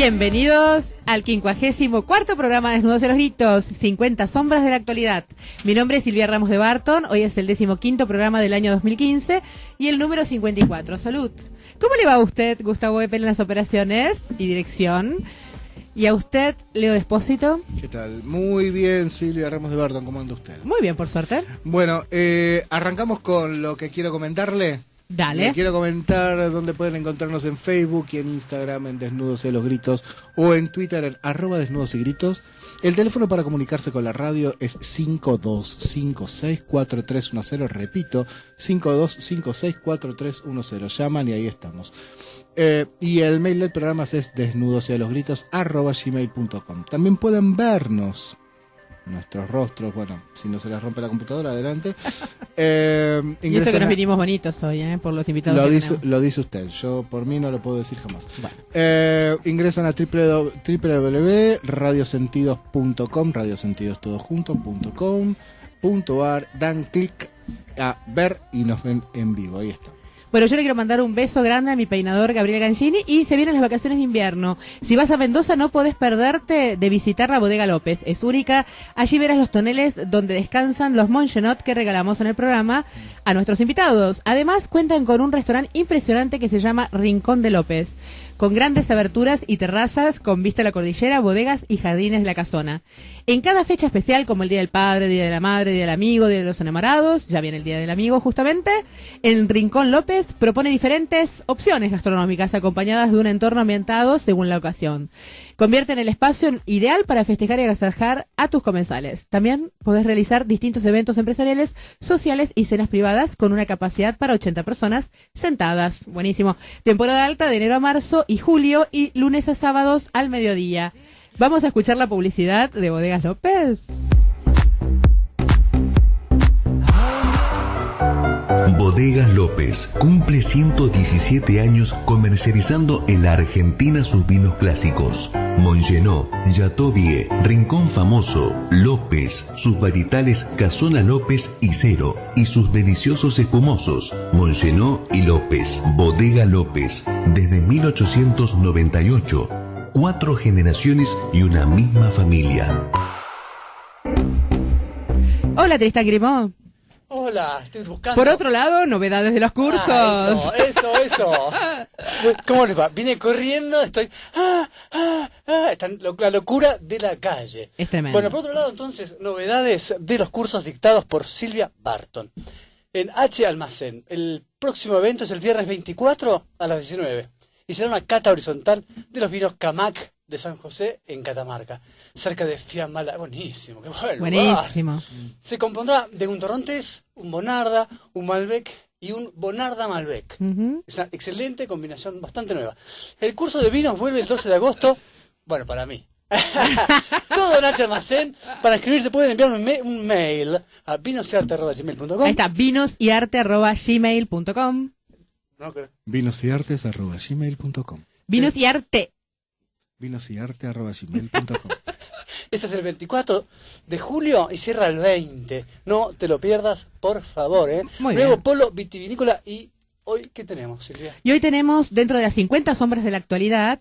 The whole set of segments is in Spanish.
Bienvenidos al 54º programa de Desnudos de los Gritos, 50 sombras de la actualidad. Mi nombre es Silvia Ramos de Barton, hoy es el 15º programa del año 2015 y el número 54. Salud. ¿Cómo le va a usted, Gustavo Eppel, en las operaciones y dirección? ¿Y a usted, Leo Despósito? ¿Qué tal? Muy bien, Silvia Ramos de Barton, ¿cómo anda usted? Muy bien, por suerte. Bueno, arrancamos con lo que quiero comentarle. Dale. Le quiero comentar dónde pueden encontrarnos en Facebook y en Instagram en Desnudos de los Gritos o en Twitter en @Desnudos y Gritos. El teléfono para comunicarse con la radio es 52564310, repito, 52564310. Llaman y ahí estamos. Y el mail del programa es desnudosyalosgritos@gmail.com. También pueden vernos nuestros rostros, bueno, si no se les rompe la computadora, adelante. Y eso que nos vinimos bonitos hoy, por los invitados. Lo dice usted, yo por mí no lo puedo decir jamás. Bueno. Ingresan a www.radiosentidos.com, radiosentidostodojunto.com.ar, dan clic a ver y nos ven en vivo, ahí está. Bueno, yo le quiero mandar un beso grande a mi peinador Gabriel Gangini y se vienen las vacaciones de invierno. Si vas a Mendoza no podés perderte de visitar la Bodega López, es única. Allí verás los toneles donde descansan los Mongenot que regalamos en el programa a nuestros invitados. Además cuentan con un restaurante impresionante que se llama Rincón de López, con grandes aberturas y terrazas con vista a la cordillera, bodegas y jardines de la casona. En cada fecha especial, como el Día del Padre, Día de la Madre, Día del Amigo, Día de los Enamorados, ya viene el Día del Amigo justamente, en Rincón López propone diferentes opciones gastronómicas acompañadas de un entorno ambientado según la ocasión. Convierten el espacio ideal para festejar y agasajar a tus comensales. También podés realizar distintos eventos empresariales, sociales y cenas privadas con una capacidad para 80 personas sentadas. Buenísimo. Temporada alta de enero a marzo y julio y lunes a sábados al mediodía. Vamos a escuchar la publicidad de Bodegas López. Bodegas López cumple 117 años comercializando en la Argentina sus vinos clásicos. Mongenot, Chateau Vie, Rincón Famoso, López, sus varietales Casona López y Cero y sus deliciosos espumosos, Mongenot y López. Bodega López, desde 1898, 4 generaciones y una misma familia. Hola, Tristan Grimaud. Hola, estoy buscando. Por otro lado, novedades de los cursos. Eso. ¿Cómo les va? Vine corriendo, estoy... la locura de la calle. Es tremendo. Bueno, por otro lado, entonces, novedades de los cursos dictados por Silvia Barton. En H Almacén, el próximo evento es el viernes 24 a las 19. Y será una cata horizontal de los vinos Camac de San José en Catamarca, cerca de Fiamala. Buenísimo, qué bueno. Buenísimo. Se compondrá de un Torrontés, un Bonarda, un Malbec y un Bonarda Malbec. Es una excelente combinación, bastante nueva. El curso de vinos vuelve el 12 de agosto, bueno, para mí. Todo en H Almacén. Para inscribirse pueden enviarme un mail a vinosyarte@gmail.com. Ahí está, vinosyarte@gmail.com. No creo. vinosyartes@gmail.com. Vinos y arte. vinosyarte@gmail.com. Ese es el 24 de julio y cierra el 20. No te lo pierdas, por favor. Muy Nuevo bien. polo vitivinícola. Y hoy, ¿qué tenemos, Silvia? Y hoy tenemos, dentro de las 50 sombras de la actualidad,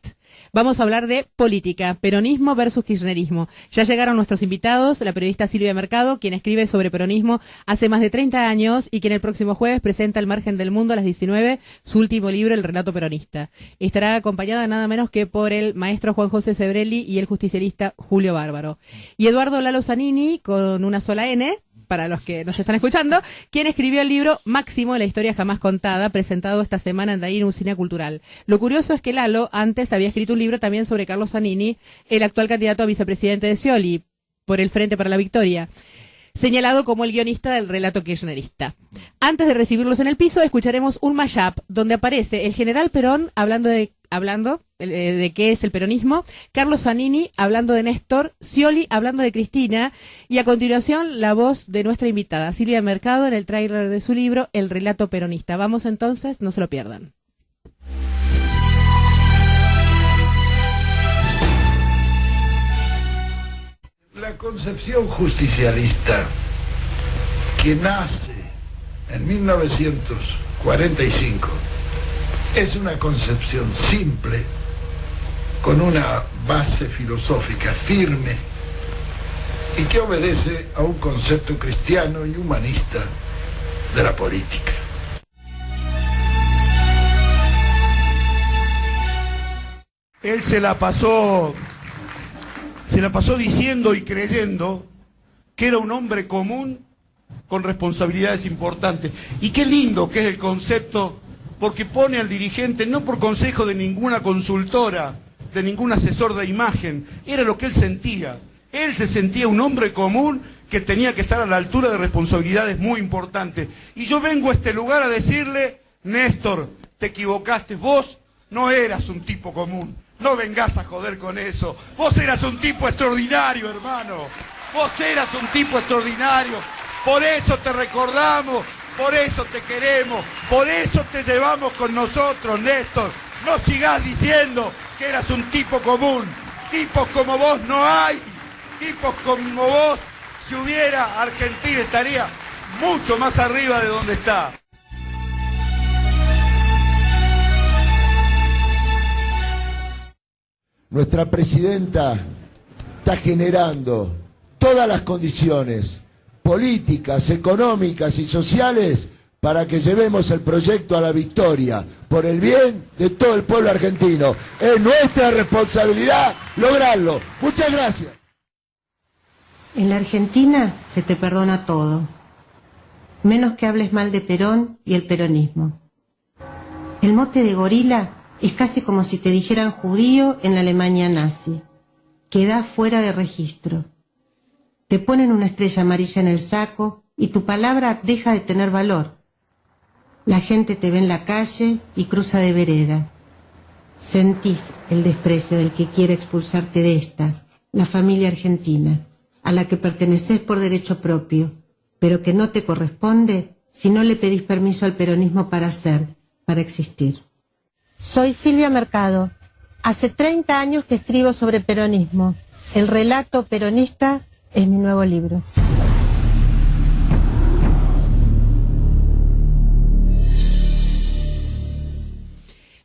vamos a hablar de política, peronismo versus kirchnerismo. Ya llegaron nuestros invitados, la periodista Silvia Mercado, quien escribe sobre peronismo hace más de 30 años y quien el próximo jueves presenta Al Margen del Mundo a las 19, su último libro, El Relato Peronista. Estará acompañada nada menos que por el maestro Juan José Sebrelli y el justicialista Julio Bárbaro. Y Eduardo Lalo Zanini, con una sola N, para los que nos están escuchando, quien escribió el libro Máximo, la historia jamás contada, presentado esta semana en Daín Usina Cultural. Lo curioso es que Lalo antes había escrito un libro también sobre Carlos Zanini, el actual candidato a vicepresidente de Scioli, por el Frente para la Victoria, señalado como el guionista del relato kirchnerista. Antes de recibirlos en el piso, escucharemos un mashup donde aparece el general Perón hablando de qué es el peronismo, Carlos Zanini hablando de Néstor, Scioli hablando de Cristina, y a continuación la voz de nuestra invitada, Silvia Mercado, en el tráiler de su libro El Relato Peronista. Vamos entonces, no se lo pierdan. La concepción justicialista que nace en 1945 es una concepción simple con una base filosófica firme y que obedece a un concepto cristiano y humanista de la política. Él se la pasó diciendo y creyendo que era un hombre común con responsabilidades importantes. Y qué lindo que es el concepto, porque pone al dirigente no por consejo de ninguna consultora, de ningún asesor de imagen, era lo que él sentía. Él se sentía un hombre común que tenía que estar a la altura de responsabilidades muy importantes. Y yo vengo a este lugar a decirle, Néstor, te equivocaste, vos no eras un tipo común. No vengas a joder con eso. Vos eras un tipo extraordinario, hermano. Vos eras un tipo extraordinario. Por eso te recordamos, por eso te queremos, por eso te llevamos con nosotros, Néstor. No sigas diciendo que eras un tipo común. Tipos como vos no hay. Tipos como vos, si hubiera, Argentina estaría mucho más arriba de donde está. Nuestra presidenta está generando todas las condiciones políticas, económicas y sociales para que llevemos el proyecto a la victoria, por el bien de todo el pueblo argentino. Es nuestra responsabilidad lograrlo. Muchas gracias. En la Argentina se te perdona todo, menos que hables mal de Perón y el peronismo. El mote de gorila es casi como si te dijeran judío en la Alemania nazi. Queda fuera de registro. Te ponen una estrella amarilla en el saco y tu palabra deja de tener valor. La gente te ve en la calle y cruza de vereda. Sentís el desprecio del que quiere expulsarte de esta, la familia argentina, a la que perteneces por derecho propio, pero que no te corresponde si no le pedís permiso al peronismo para ser, para existir. Soy Silvia Mercado. Hace 30 años que escribo sobre peronismo. El relato peronista es mi nuevo libro.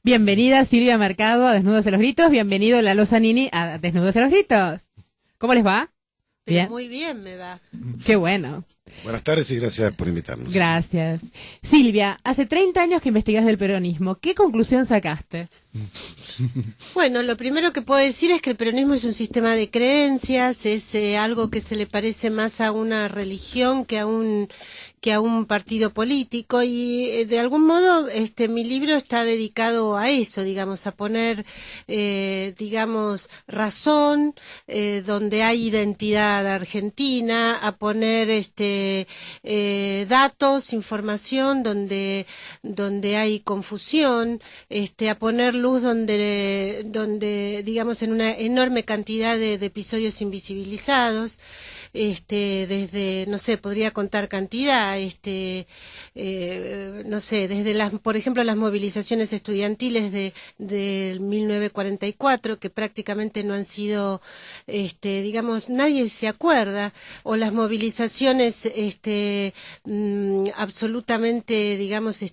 Bienvenida Silvia Mercado a Desnudos de los Gritos, bienvenido Lalo Zanini a Desnudos de los Gritos. ¿Cómo les va? Bien. Muy bien me va. Qué bueno. Buenas tardes y gracias por invitarnos. Gracias. Silvia, hace 30 años que investigas del peronismo. ¿Qué conclusión sacaste? Bueno, lo primero que puedo decir es que el peronismo es un sistema de creencias, es algo que se le parece más a una religión que a un partido político y de algún modo mi libro está dedicado a eso, digamos, a poner digamos razón donde hay identidad argentina, a poner datos, información donde hay confusión, a poner luz donde digamos en una enorme cantidad de episodios invisibilizados, desde, no sé, podría contar cantidad, no sé, desde por ejemplo las movilizaciones estudiantiles de 1944, que prácticamente no han sido, digamos, nadie se acuerda, o las movilizaciones absolutamente, digamos,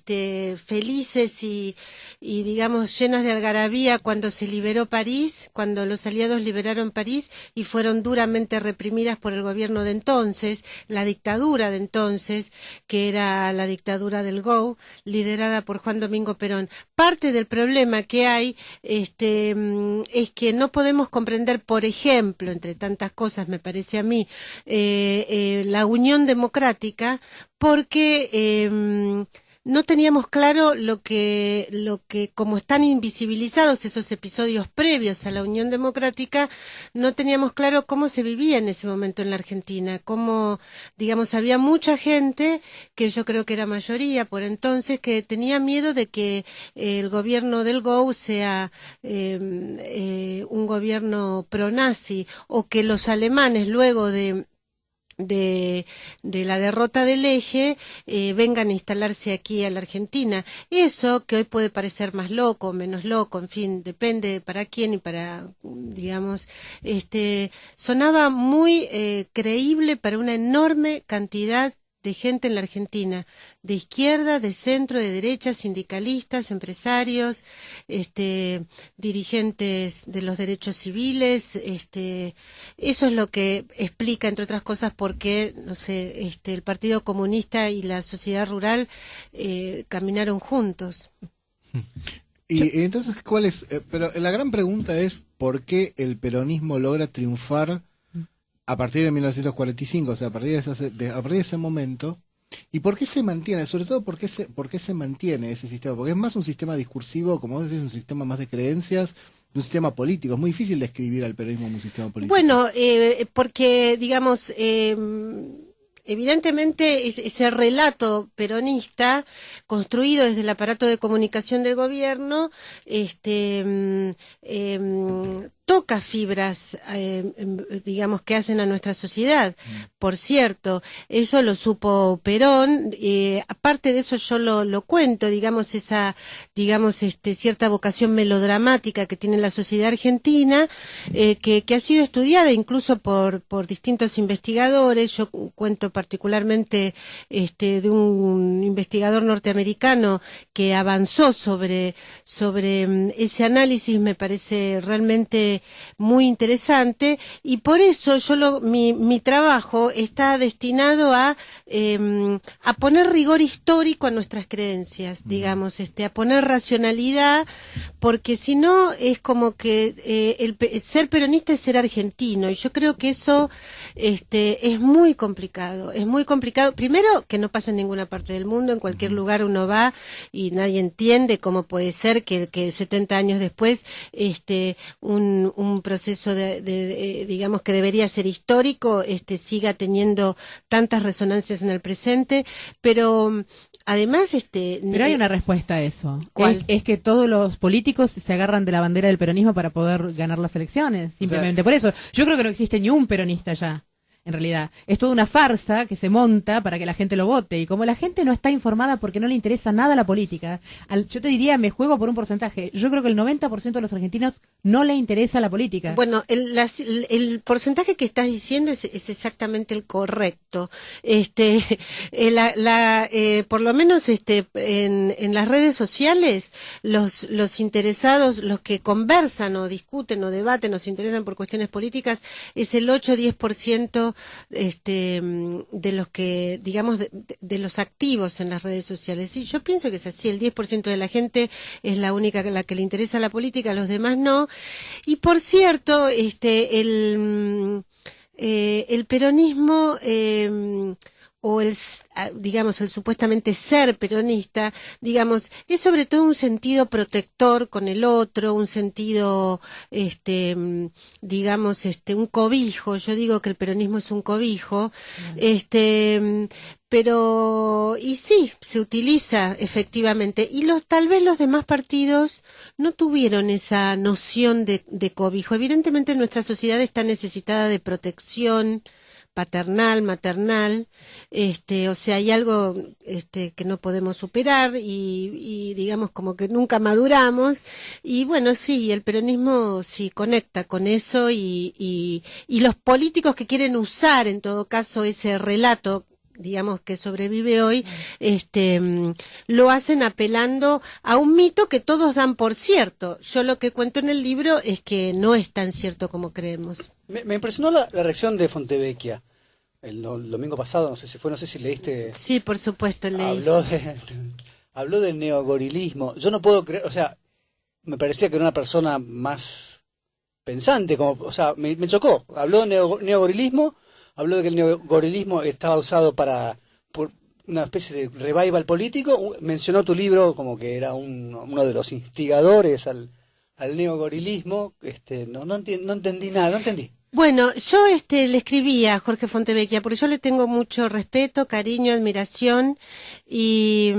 felices y digamos llenas de algarabía cuando se liberó París, cuando los aliados liberaron París y fueron duramente reprimidas por el gobierno de entonces, la dictadura de entonces, que era la dictadura del GO, liderada por Juan Domingo Perón. Parte del problema que hay es que no podemos comprender, por ejemplo, entre tantas cosas, me parece a mí, la Unión Democrática, porque no teníamos claro lo que como están invisibilizados esos episodios previos a la Unión Democrática, no teníamos claro cómo se vivía en ese momento en la Argentina, cómo, digamos, había mucha gente, que yo creo que era mayoría por entonces, que tenía miedo de que el gobierno del GO sea un gobierno pro-nazi, o que los alemanes luego de la derrota del Eje vengan a instalarse aquí a la Argentina. Eso que hoy puede parecer más loco, menos loco, en fin, depende para quién y para, digamos, sonaba muy creíble para una enorme cantidad gente en la Argentina, de izquierda, de centro, de derecha, sindicalistas, empresarios, dirigentes de los derechos civiles, eso es lo que explica, entre otras cosas, por qué, no sé, el Partido Comunista y la sociedad rural caminaron juntos. Y entonces, ¿cuál es? Pero la gran pregunta es, ¿por qué el peronismo logra triunfar a partir de 1945, o sea, a partir de ese momento? ¿Y por qué se mantiene? Sobre todo, ¿por qué se mantiene ese sistema? Porque es más un sistema discursivo, como vos decís, un sistema más de creencias, un sistema político. Es muy difícil describir al peronismo como un sistema político. Bueno, porque, digamos, evidentemente ese relato peronista construido desde el aparato de comunicación del gobierno toca fibras, digamos, que hacen a nuestra sociedad. Por cierto, eso lo supo Perón, aparte de eso yo lo cuento, digamos, cierta vocación melodramática que tiene la sociedad argentina, que ha sido estudiada incluso por distintos investigadores. Yo cuento particularmente de un investigador norteamericano que avanzó sobre ese análisis. Me parece realmente muy interesante, y por eso mi trabajo está destinado a poner rigor histórico a nuestras creencias, digamos, a poner racionalidad, porque si no es como que ser peronista es ser argentino, y yo creo que eso es muy complicado, primero que no pasa en ninguna parte del mundo, en cualquier lugar uno va y nadie entiende cómo puede ser que 70 años después un proceso digamos, que debería ser histórico, siga teniendo tantas resonancias en el presente, pero además pero hay una respuesta a eso. ¿Cuál? Es que todos los políticos se agarran de la bandera del peronismo para poder ganar las elecciones, simplemente por eso. Yo creo que no existe ni un peronista ya. En realidad, es toda una farsa que se monta para que la gente lo vote, y como la gente no está informada porque no le interesa nada la política, yo te diría, me juego por un porcentaje, yo creo que el 90% de los argentinos no le interesa la política. Bueno, el porcentaje que estás diciendo es exactamente el correcto. Por lo menos en las redes sociales, los interesados, los que conversan o discuten o debaten o se interesan por cuestiones políticas, es el 8-10% de los que, digamos, de los activos en las redes sociales. Y yo pienso que es así, el 10% de la gente es la única la que le interesa la política, los demás no. Y por cierto, el peronismo, o el supuestamente ser peronista, digamos, es sobre todo un sentido protector con el otro, un sentido, digamos, un cobijo. Yo digo que el peronismo es un cobijo, pero, y sí, se utiliza efectivamente, y tal vez los demás partidos no tuvieron esa noción de cobijo. Evidentemente nuestra sociedad está necesitada de protección paternal, maternal, o sea, hay algo que no podemos superar y digamos como que nunca maduramos, y bueno, sí, el peronismo sí conecta con eso, y los políticos que quieren usar en todo caso ese relato, digamos, que sobrevive hoy, lo hacen apelando a un mito que todos dan por cierto. Yo lo que cuento en el libro es que no es tan cierto como creemos. Me impresionó la reacción de Fontevecchia el domingo pasado, no sé si leíste. Sí, por supuesto, leí. Habló del neogorilismo. Yo no puedo creer, o sea, me parecía que era una persona más pensante, o sea, me chocó. Habló de neogorilismo, habló de que el neogorilismo estaba usado por una especie de revival político, mencionó tu libro como que era uno de los instigadores al neogorilismo. No entendí nada, no entendí. Bueno, yo le escribí a Jorge Fontevecchia porque yo le tengo mucho respeto, cariño, admiración, y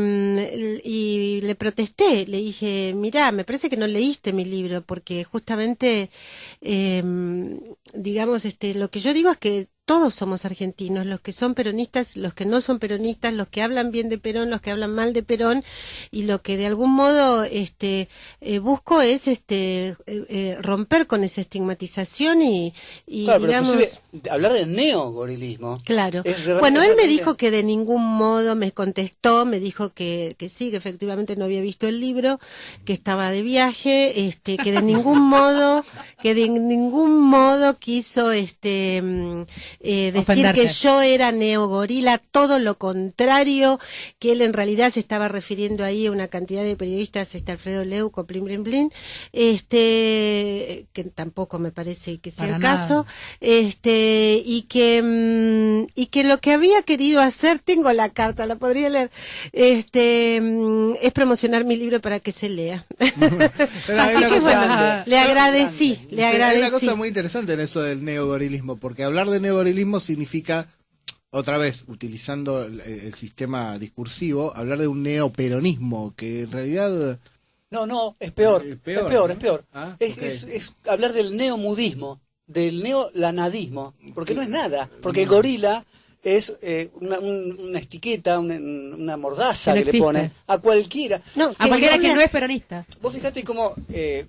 le protesté, le dije, mirá, me parece que no leíste mi libro, porque justamente, digamos, lo que yo digo es que todos somos argentinos, los que son peronistas, los que no son peronistas, los que hablan bien de Perón, los que hablan mal de Perón, y lo que de algún modo busco es romper con esa estigmatización y claro, digamos, pero inclusive hablar de neogorilismo. claro. Bueno, él me dijo que de ningún modo, me contestó, me dijo que sí, que efectivamente no había visto el libro, que estaba de viaje, que de ningún modo quiso decir Ofenderte. que yo era neogorila, todo lo contrario, que él en realidad se estaba refiriendo ahí a una cantidad de periodistas, Alfredo Leuco, Plin Plin Plin, que tampoco me parece que sea Para el nada. caso, y que lo que había querido hacer, tengo la carta, la podría leer, es promocionar mi libro para que se lea. Pero hay Así una que cosa- bueno, le agradecí, Sí, hay una agradecí. cosa muy interesante en eso del neogorilismo, porque hablar de neogorilismo significa, otra vez, utilizando el sistema discursivo, hablar de un neoperonismo, que en realidad... No, es peor. Es Es peor, peor, ¿no? es peor. Ah, Es, ok. es hablar del neomudismo, del neolanadismo, porque no es nada. Porque el gorila es una etiqueta, una mordaza Que no que le existe. ponen a cualquiera. No, A cualquiera que no no es peronista. Vos fijate cómo, que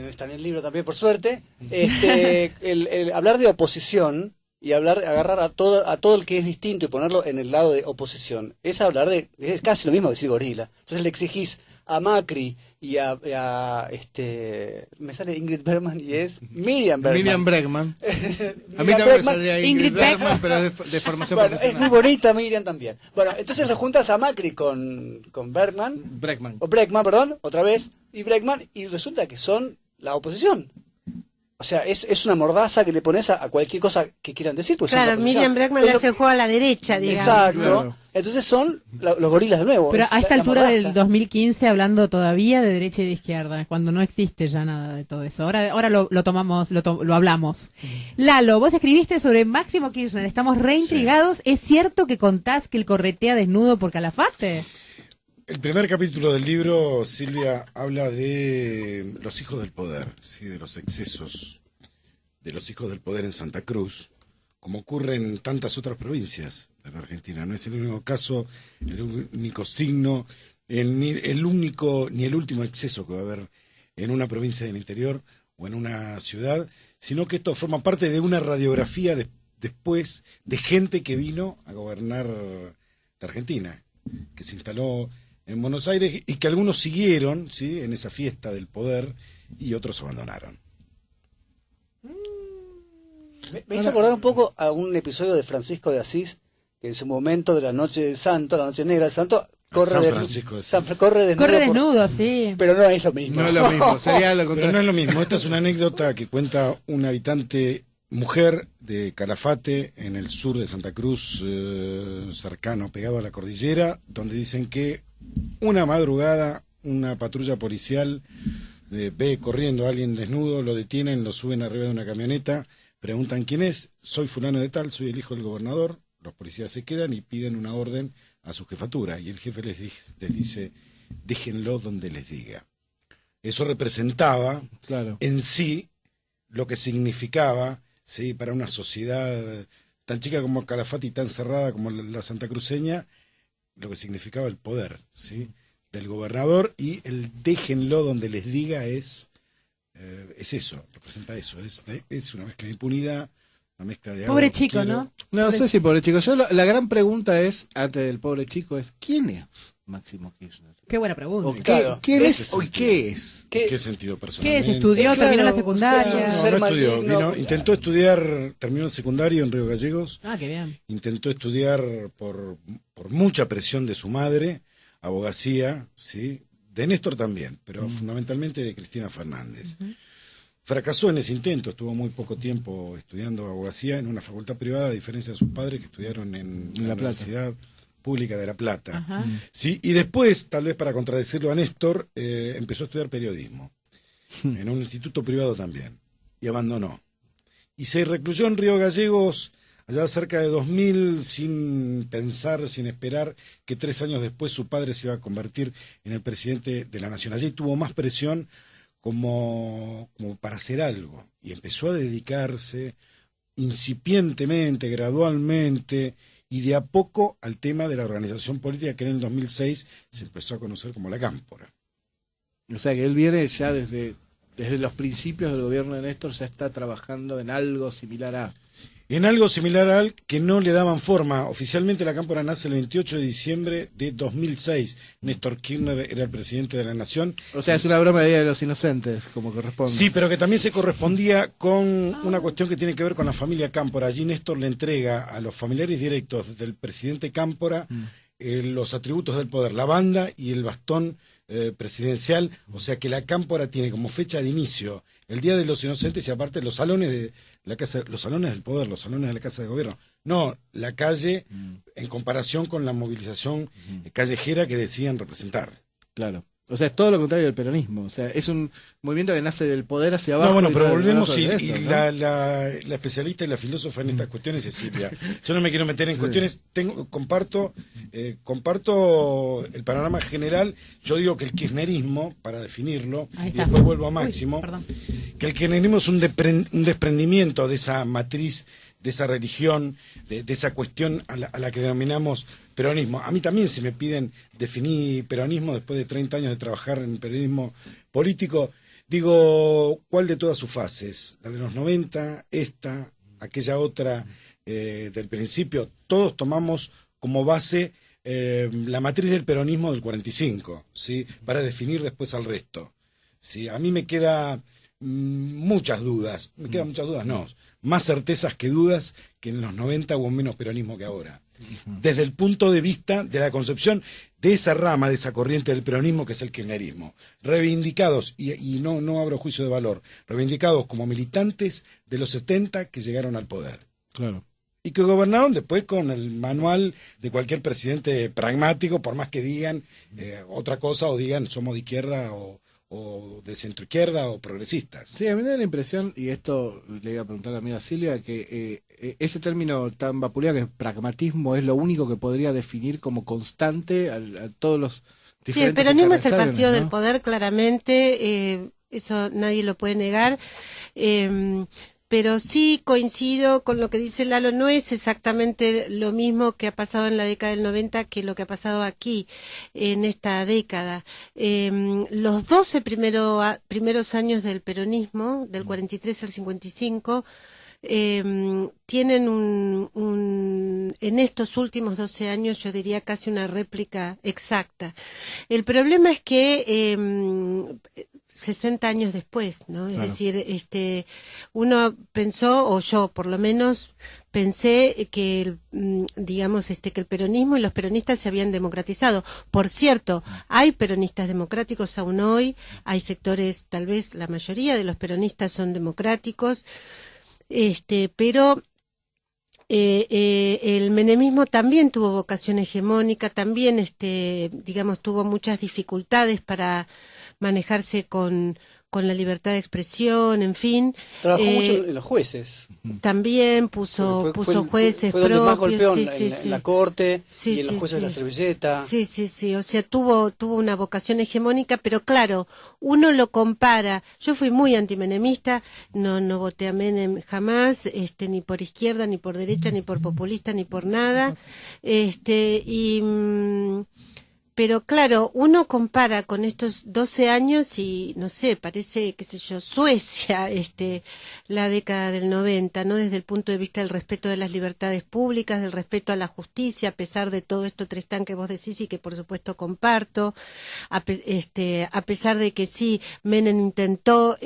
está en el libro también por suerte, el hablar de oposición y agarrar a todo el que es distinto y ponerlo en el lado de oposición, es hablar es casi lo mismo que decir gorila. Entonces le exigís a Macri y me sale Ingrid Bergman y es Miriam Bergman. Miriam Bregman. A mí Miriam también me Bregman, saldría Ingrid Ingrid Bergman, pero de formación bueno, es muy profesional. bonita Miriam también. Bueno, entonces le juntas a Macri con Bergman, Bregman. o Bregman, perdón, otra vez, y Bregman, y resulta que son la oposición. O sea, es una mordaza que le pones a cualquier cosa que quieran decir. Pues son la Claro, oposición. Miriam Bregman Es le lo- hace el juego a la derecha, digamos. Exacto. Claro. Entonces son los gorilas de nuevo. Pero es a esta la altura mordaza. del 2015 hablando todavía de derecha y de izquierda, cuando no existe ya nada de todo eso. Ahora lo tomamos, lo hablamos. Lalo, vos escribiste sobre Máximo Kirchner, estamos reintrigados. ¿Es cierto que contás que él corretea desnudo por Calafate? El primer capítulo del libro, Silvia, habla de los hijos del poder, ¿sí? De los excesos de los hijos del poder en Santa Cruz, como ocurre en tantas otras provincias de la Argentina. No es el único caso, el único signo, ni el único ni el último exceso que va a haber en una provincia del interior o en una ciudad, sino que esto forma parte de una radiografía después de gente que vino a gobernar la Argentina, que se instaló en Buenos Aires y que algunos siguieron, ¿sí?, en esa fiesta del poder y otros abandonaron. Me hizo acordar un poco a un episodio de Francisco de Asís, que en su momento de la noche del santo, la noche negra del santo, corre San de Francisco de Asís. corre desnudo. Corre desnudo, sí. Pero no es lo mismo. No es lo mismo, sería lo Pero contrario. no es lo mismo. Esta es una anécdota que cuenta una habitante mujer de Calafate, en el sur de Santa Cruz, cercano, pegado a la cordillera, donde dicen que una madrugada una patrulla policial ve corriendo a alguien desnudo, lo detienen, lo suben arriba de una camioneta, preguntan quién es, soy fulano de tal, soy el hijo del gobernador, los policías se quedan y piden una orden a su jefatura, y el jefe les dice, déjenlo donde les diga. Eso representaba Claro. en sí lo que significaba, ¿sí?, para una sociedad tan chica como Calafate y tan cerrada como la santacruceña, lo que significaba el poder, ¿sí?, del gobernador, y el déjenlo donde les diga es eso, representa eso, es una mezcla de impunidad, una mezcla de... Pobre hago lo que chico, quiero. ¿no? No sé si pobre chico. Yo la gran pregunta es, antes del pobre chico, es ¿quién es Máximo Kirchner? Qué buena ¿O pregunta. Claro. ¿Quién Ese es o sentido. qué es? ¿En qué sentido ¿Qué personalmente? es? ¿Estudió? Es ¿Terminó la claro, secundaria? o sea, No, no estudió, maligno. intentó estudiar, terminó el secundario en Río Gallegos, Ah, qué bien. intentó estudiar por mucha presión de su madre, abogacía, ¿sí?, de Néstor también, pero fundamentalmente de Cristina Fernández. Fracasó en ese intento, estuvo muy poco tiempo estudiando abogacía en una facultad privada, a diferencia de sus padres que estudiaron en la La Plata. Universidad Pública de La Plata. Ajá. Sí, y después, tal vez para contradecirlo a Néstor, empezó a estudiar periodismo, en un instituto privado también, y abandonó. Y se recluyó en Río Gallegos, allá cerca de 2000, sin pensar, sin esperar que 3 años después su padre se iba a convertir en el presidente de la Nación. Allí tuvo más presión como para hacer algo, y empezó a dedicarse incipientemente, gradualmente y de a poco al tema de la organización política que en el 2006 se empezó a conocer como la Cámpora. O sea que él viene ya desde los principios del gobierno de Néstor, ya está trabajando en algo similar a... En algo similar al que no le daban forma. Oficialmente la Cámpora nace el 28 de diciembre de 2006. Néstor Kirchner era el presidente de la Nación. O sea, es una broma de Día de los Inocentes, como corresponde. Sí, pero que también se correspondía con una cuestión que tiene que ver con la familia Cámpora. Allí Néstor le entrega a los familiares directos del presidente Cámpora los atributos del poder, la banda y el bastón presidencial. O sea que la Cámpora tiene como fecha de inicio el Día de los Inocentes y aparte los salones de la casa, los salones del poder, los salones de la Casa de Gobierno. No, la calle en comparación con la movilización callejera que decían representar. Claro. O sea, es todo lo contrario del peronismo. O sea, es un movimiento que nace del poder hacia abajo. No, bueno, pero volvemos y ¿no? La especialista y la filósofa en estas cuestiones es Silvia. Yo no me quiero meter en cuestiones, comparto el panorama general. Yo digo que el kirchnerismo, para definirlo, y después vuelvo a Máximo, que el kirchnerismo es un desprendimiento de esa matriz, de esa religión, de esa cuestión a la que denominamos peronismo. A mí también se me piden definir peronismo después de 30 años de trabajar en periodismo político. Digo, ¿cuál de todas sus fases? La de los 90, esta, aquella otra del principio. Todos tomamos como base la matriz del peronismo del 45, ¿sí? Para definir después al resto. ¿Sí? A mí me queda muchas dudas, no, más certezas que dudas que en los 90 hubo menos peronismo que ahora. Desde el punto de vista de la concepción de esa rama, de esa corriente del peronismo que es el kirchnerismo, reivindicados, y no abro juicio de valor, reivindicados como militantes de los 70 que llegaron al poder. Claro. Y que gobernaron después con el manual de cualquier presidente pragmático, por más que digan otra cosa o digan somos de izquierda o de centro izquierda o progresistas. Sí, a mí me da la impresión, y esto le iba a preguntar a la amiga Silvia, que ese término tan vapuleado que es pragmatismo es lo único que podría definir como constante a todos los diferentes... Sí, el peronismo es el encarnaciones, partido ¿no? del poder, claramente, eso nadie lo puede negar. Pero sí coincido con lo que dice Lalo, no es exactamente lo mismo que ha pasado en la década del 90 que lo que ha pasado aquí, en esta década. Los 12 primeros años del peronismo, del 43 al 55, tienen en estos últimos 12 años, yo diría casi una réplica exacta. El problema es que 60 años después, ¿no? Claro. Es decir, uno pensó, o yo por lo menos pensé que que el peronismo y los peronistas se habían democratizado. Por cierto, hay peronistas democráticos aún hoy, hay sectores, tal vez la mayoría de los peronistas son democráticos, pero el menemismo también tuvo vocación hegemónica, también tuvo muchas dificultades para manejarse con la libertad de expresión, en fin. Trabajó mucho en los jueces. También puso jueces fue donde más golpeó propios. en la corte y en los jueces de la servilleta. Sí, o sea, tuvo una vocación hegemónica, pero claro, uno lo compara. Yo fui muy antimenemista, no voté a Menem jamás, ni por izquierda, ni por derecha, ni por populista, ni por nada. Pero claro, uno compara con estos 12 años y, no sé, parece, qué sé yo, Suecia, la década del 90, ¿no? Desde el punto de vista del respeto de las libertades públicas, del respeto a la justicia, a pesar de todo esto, Tristán, que vos decís y que por supuesto comparto, a pesar de que sí, Menem intentó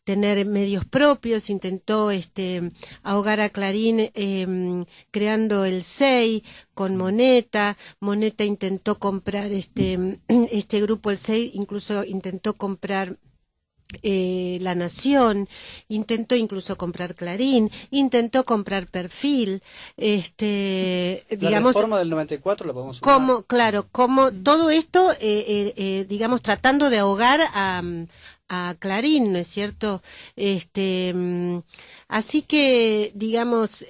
tener medios propios, intentó ahogar a Clarín creando el SEI con Moneta intentó comprar este grupo, el SEI, incluso intentó comprar La Nación, intentó incluso comprar Clarín, intentó comprar Perfil, la reforma del 94 la podemos sumar. Como todo esto, tratando de ahogar Clarín, ¿no es cierto? Así que, digamos,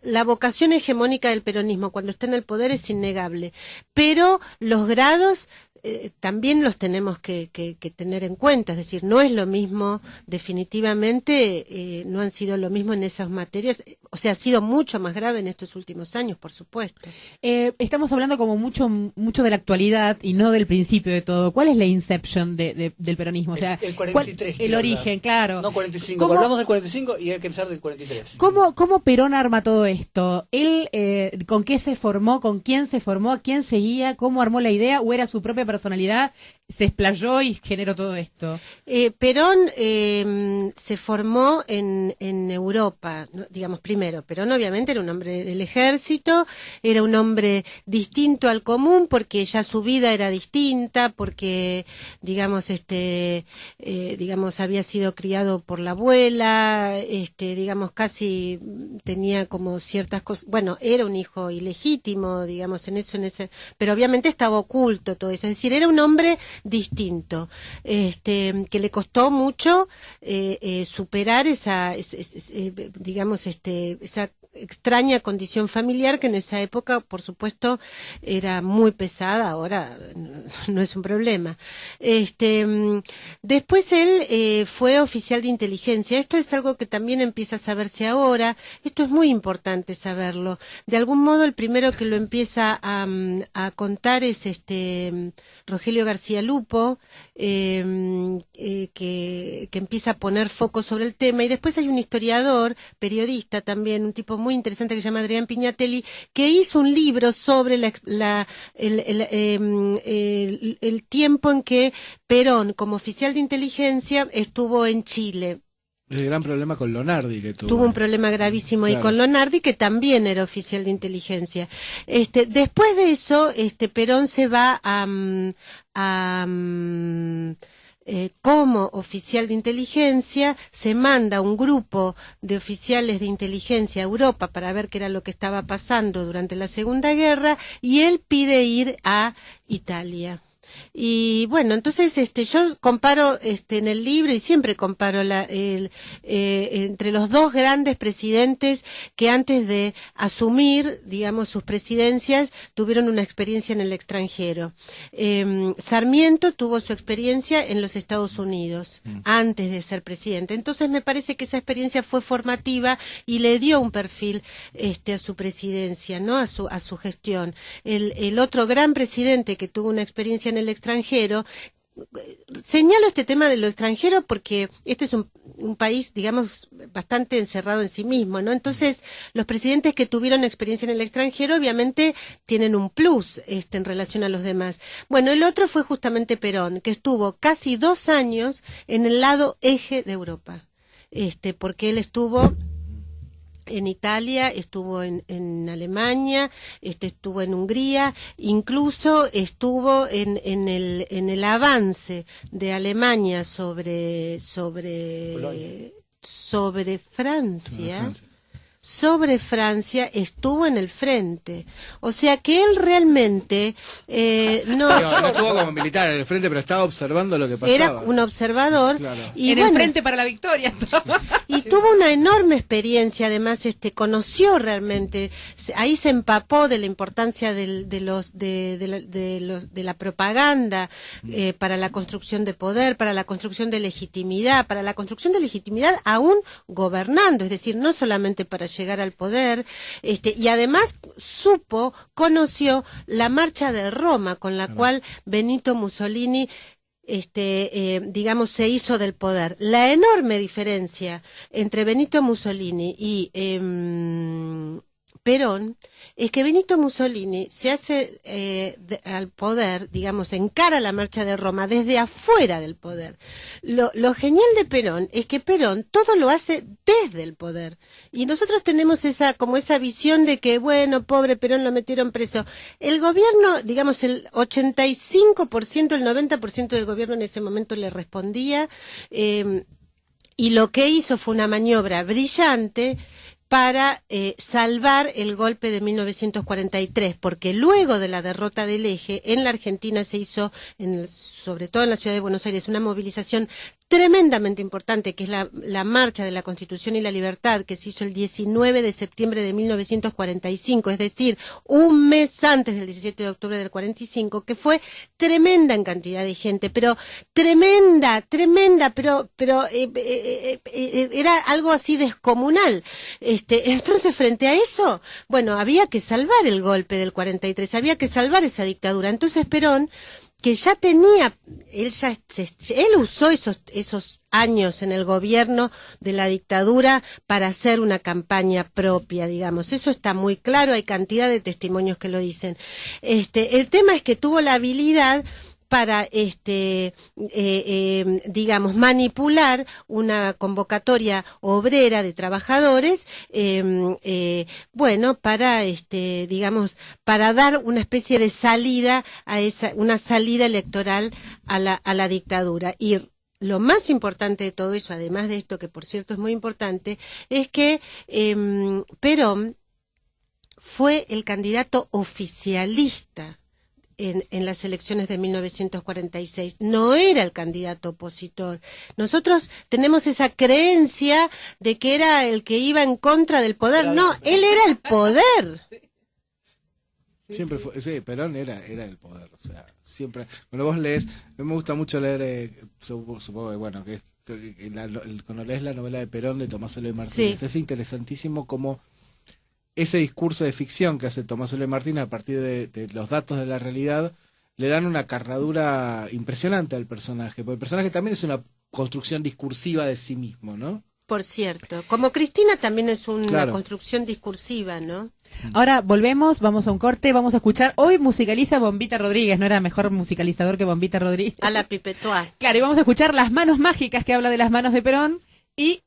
la vocación hegemónica del peronismo cuando está en el poder es innegable, pero los grados también los tenemos que tener en cuenta, es decir, no es lo mismo, definitivamente no han sido lo mismo en esas materias, o sea, ha sido mucho más grave en estos últimos años, por supuesto. Estamos hablando como mucho de la actualidad y no del principio de todo. ¿Cuál es la inception del peronismo? O sea, el 43. El origen, claro. No 45, hablamos del 45 y hay que empezar del 43. ¿Cómo Perón arma todo esto? ¿Él con qué se formó, con quién se formó, a quién seguía, cómo armó la idea o era su propia personalidad, se explayó y generó todo esto? Perón se formó en Europa, ¿no? Digamos, primero, Perón obviamente era un hombre del ejército, era un hombre distinto al común porque ya su vida era distinta, porque digamos había sido criado por la abuela, digamos casi tenía como ciertas cosas, bueno, era un hijo ilegítimo, digamos, en ese, pero obviamente estaba oculto todo eso, es decir, era un hombre distinto, que le costó mucho superar esa extraña condición familiar que en esa época, por supuesto, era muy pesada, ahora no es un problema. Después él fue oficial de inteligencia, esto es algo que también empieza a saberse ahora, esto es muy importante saberlo. De algún modo el primero que lo empieza a contar es Rogelio García Lupo, que empieza a poner foco sobre el tema, y después hay un historiador, periodista también, un tipo muy interesante que se llama Adrián Piñatelli, que hizo un libro sobre el tiempo en que Perón, como oficial de inteligencia, estuvo en Chile. El gran problema con Lonardi que tuvo. Tuvo un problema gravísimo ahí con Lonardi, que también era oficial de inteligencia. Después de eso, Perón se va como oficial de inteligencia, se manda un grupo de oficiales de inteligencia a Europa para ver qué era lo que estaba pasando durante la Segunda Guerra, y él pide ir a Italia. Y bueno, entonces yo comparo en el libro, y siempre comparo entre los dos grandes presidentes que antes de asumir, digamos, sus presidencias tuvieron una experiencia en el extranjero. Sarmiento tuvo su experiencia en los Estados Unidos antes de ser presidente, entonces me parece que esa experiencia fue formativa y le dio un perfil a su presidencia, ¿no? a su gestión. El otro gran presidente que tuvo una experiencia en el extranjero, señalo este tema de lo extranjero porque este es un país, digamos, bastante encerrado en sí mismo, ¿no? Entonces, los presidentes que tuvieron experiencia en el extranjero obviamente tienen un plus en relación a los demás. Bueno, el otro fue justamente Perón, que estuvo casi 2 años en el lado eje de Europa, porque él estuvo en Italia, estuvo en Alemania, estuvo en Hungría, incluso estuvo en el avance de Alemania sobre Francia. Sobre Francia, estuvo en el frente. O sea que él realmente no estuvo como militar en el frente, pero estaba observando lo que pasaba. Era un observador. Claro. Y en el frente para la victoria. Y tuvo una enorme experiencia, además conoció realmente, ahí se empapó de la importancia de la propaganda para la construcción de poder, para la construcción de legitimidad, aún gobernando, es decir, no solamente para llegar al poder, y además conoció la marcha de Roma, con la cual Benito Mussolini digamos, se hizo del poder. La enorme diferencia entre Benito Mussolini y Perón es que Benito Mussolini se hace al poder, digamos, encara la marcha de Roma desde afuera del poder. Lo genial de Perón es que Perón todo lo hace desde el poder. Y nosotros tenemos esa visión de que, bueno, pobre Perón, lo metieron preso. El gobierno, digamos, el 85%, el 90% del gobierno en ese momento le respondía, y lo que hizo fue una maniobra brillante, para salvar el golpe de 1943, porque luego de la derrota del Eje, en la Argentina se hizo, sobre todo en la ciudad de Buenos Aires, una movilización tremendamente importante, que es la Marcha de la Constitución y la Libertad, que se hizo el 19 de septiembre de 1945, es decir, un mes antes del 17 de octubre del 45, que fue tremenda en cantidad de gente, pero tremenda, pero era algo así descomunal. Entonces, frente a eso, bueno, había que salvar el golpe del 43, había que salvar esa dictadura. Entonces Perón, que ya tenía, él usó esos años en el gobierno de la dictadura para hacer una campaña propia, digamos. Eso está muy claro, hay cantidad de testimonios que lo dicen. El tema es que tuvo la habilidad para, digamos, manipular una convocatoria obrera de trabajadores, bueno, para, digamos, para dar una especie de salida a una salida electoral a la dictadura. Y lo más importante de todo eso, además de esto, que por cierto es muy importante, es que Perón fue el candidato oficialista en las elecciones de 1946, no era el candidato opositor. Nosotros tenemos esa creencia de que era el que iba en contra del poder. No, él era el poder. Siempre fue, sí, Perón era el poder, o sea, siempre. Cuando vos lees, a mí me gusta mucho leer, supongo que, bueno, cuando lees la novela de Perón de Tomás Eloy Martínez, sí, es interesantísimo cómo ese discurso de ficción que hace Tomás Eloy Martínez a partir de los datos de la realidad le dan una carnadura impresionante al personaje, porque el personaje también es una construcción discursiva de sí mismo, ¿no? Por cierto, como Cristina también es una construcción discursiva, ¿no? Ahora volvemos, vamos a un corte, vamos a escuchar, hoy musicaliza Bombita Rodríguez, no era mejor musicalizador que Bombita Rodríguez. A la Pipetoa. Claro, y vamos a escuchar Las Manos Mágicas, que habla de las manos de Perón, y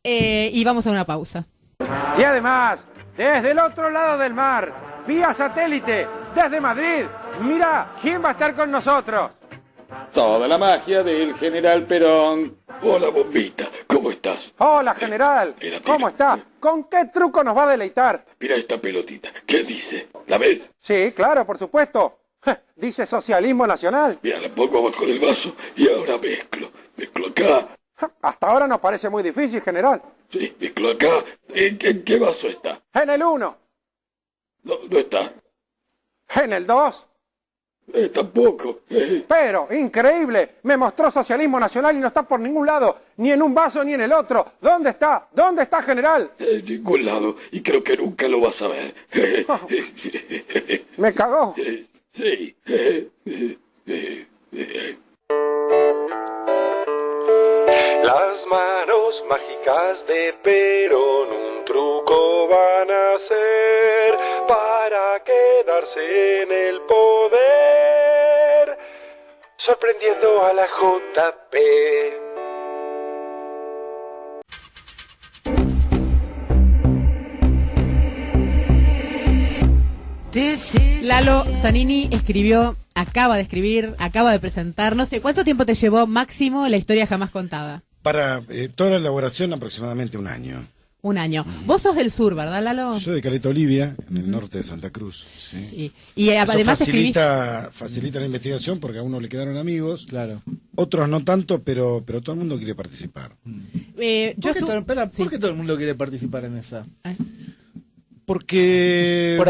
vamos a una pausa. Y además, desde el otro lado del mar, vía satélite, desde Madrid, mira, ¿quién va a estar con nosotros? Toda la magia del general Perón. Hola, Bombita, ¿cómo estás? Hola, general, ¿cómo está? ¿Con qué truco nos va a deleitar? Mira esta pelotita, ¿qué dice? ¿La ves? Sí, claro, por supuesto. Dice socialismo nacional. Mira, la pongo abajo del vaso y ahora mezclo. Mezclo acá. Hasta ahora nos parece muy difícil, general. Sí, mezclo acá. ¿En qué vaso está? En el 1. No está. En el 2. Tampoco. Pero, increíble, me mostró socialismo nacional y no está por ningún lado, ni en un vaso ni en el otro. ¿Dónde está? ¿Dónde está, general? En ningún lado, y creo que nunca lo vas a ver. ¿Me cagó? Sí. Las manos mágicas de Perón un truco van a hacer para quedarse en el poder, sorprendiendo a la JP. Lalo Zanini acaba de escribir, acaba de presentar, no sé, ¿cuánto tiempo te llevó máximo La historia jamás contada? Para toda la elaboración aproximadamente un año. Un año. Vos sos del sur, ¿verdad, Lalo? Yo de Caleta Olivia, en el norte de Santa Cruz. Sí. Y además facilita la investigación porque a uno le quedaron amigos, claro. Otros no tanto, pero todo el mundo quiere participar. ¿Por qué todo el mundo quiere participar en esa? Porque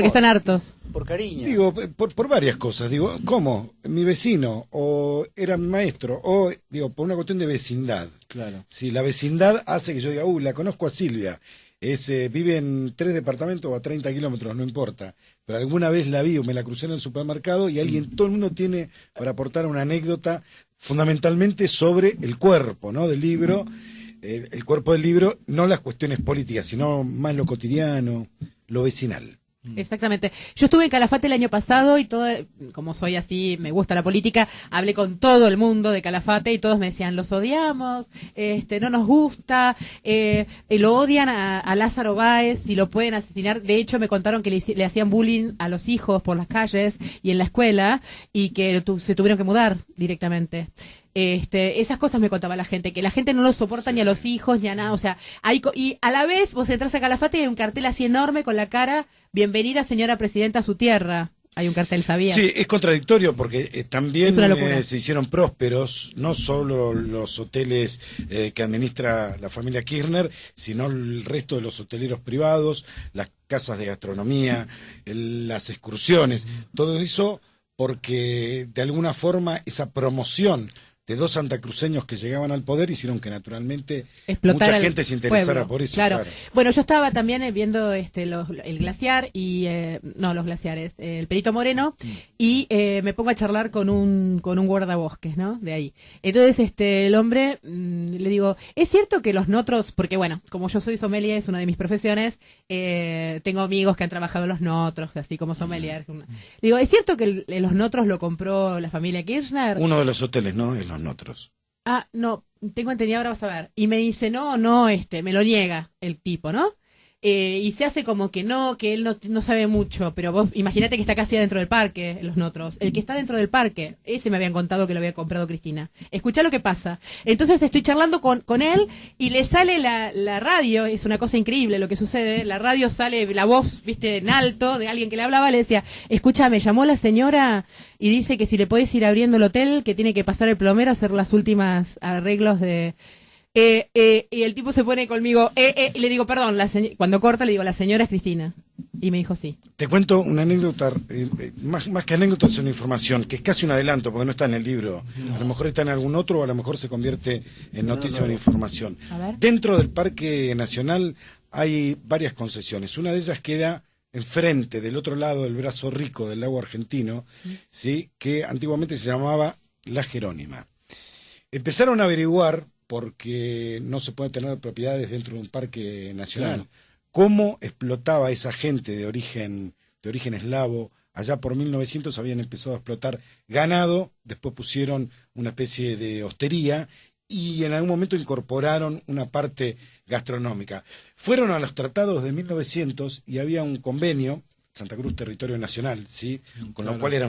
están hartos. Por cariño. Digo, por varias cosas. Digo, ¿cómo? Mi vecino, o era mi maestro, o, digo, por una cuestión de vecindad. Claro. Si la vecindad hace que yo diga, la conozco a Silvia, vive en 3 departamentos o a 30 kilómetros, no importa. Pero alguna vez la vi o me la crucé en el supermercado y todo el mundo tiene para aportar una anécdota fundamentalmente sobre el cuerpo, ¿no? Del libro. El cuerpo del libro, no las cuestiones políticas, sino más lo cotidiano, lo vecinal. Exactamente. Yo estuve en Calafate el año pasado y como soy así, me gusta la política, hablé con todo el mundo de Calafate y todos me decían, los odiamos, no nos gusta, lo odian a Lázaro Báez y lo pueden asesinar. De hecho, me contaron que le hacían bullying a los hijos por las calles y en la escuela y que se tuvieron que mudar directamente. Esas cosas me contaba la gente, que la gente no lo soporta ni a los hijos ni a nada, o sea, y a la vez vos entras a Calafate y hay un cartel así enorme con la cara, bienvenida señora presidenta a su tierra. Hay un cartel, ¿sabía? Sí, es contradictorio porque también se hicieron prósperos, no solo los hoteles que administra la familia Kirchner, sino el resto de los hoteleros privados, las casas de gastronomía, las excursiones, todo eso porque de alguna forma esa promoción de dos santacruceños que llegaban al poder hicieron que naturalmente mucha gente se interesara por eso. Claro. Bueno, yo estaba también viendo el glaciar y los glaciares, el Perito Moreno, y me pongo a charlar con un guardabosques, ¿no? De ahí. Entonces el hombre le digo, ¿es cierto que los notros, porque bueno, como yo soy sommelier, es una de mis profesiones, tengo amigos que han trabajado en los notros, así como sommelier. Digo, ¿es cierto que los notros lo compró la familia Kirchner? Uno de los hoteles, ¿no? Es los Notros. Ah, no, tengo entendido, ahora vas a ver. Y me dice, no, me lo niega el tipo, ¿no? Y se hace como que él no sabe mucho, pero vos imagínate que está casi adentro del parque, los Notros. El que está dentro del parque, ese me habían contado que lo había comprado Cristina. Escuchá lo que pasa. Entonces estoy charlando con él y le sale la radio, es una cosa increíble lo que sucede, la radio sale, la voz, viste, en alto de alguien que le hablaba, le decía, escúchame, llamó la señora y dice que si le podés ir abriendo el hotel, que tiene que pasar el plomero a hacer las últimas arreglos de... y el tipo se pone conmigo, y le digo, perdón, cuando corta le digo, la señora es Cristina. Y me dijo sí. Te cuento una anécdota, más que anécdota es una información, que es casi un adelanto, porque no está en el libro. No. A lo mejor está en algún otro, o a lo mejor se convierte en noticia o en información. Dentro del Parque Nacional hay varias concesiones. Una de ellas queda enfrente, del otro lado del brazo rico del lago argentino, ¿sí? Que antiguamente se llamaba La Jerónima. Empezaron a averiguar, porque no se puede tener propiedades dentro de un parque nacional. Claro. ¿Cómo explotaba esa gente de origen eslavo? Allá por 1900 habían empezado a explotar ganado, después pusieron una especie de hostería y en algún momento incorporaron una parte gastronómica. Fueron a los tratados de 1900 y había un convenio, Santa Cruz Territorio Nacional, ¿sí? Con lo cual era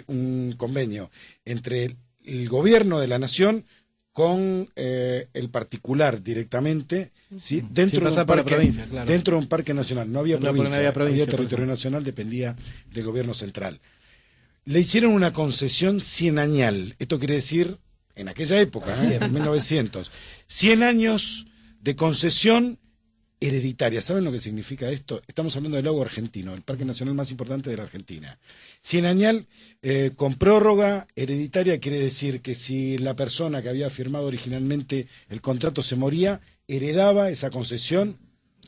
un convenio entre el gobierno de la nación con el particular directamente, ¿sí? Dentro de un parque, provincia, claro. Dentro de un parque nacional. No había provincia, había territorio nacional, dependía del gobierno central. Le hicieron una concesión 100 añal. Esto quiere decir, en aquella época, en 1900, 100 años de concesión hereditaria. ¿Saben lo que significa esto? Estamos hablando del lago argentino, el parque nacional más importante de la Argentina. 100 añal con prórroga hereditaria quiere decir que si la persona que había firmado originalmente el contrato se moría, heredaba esa concesión.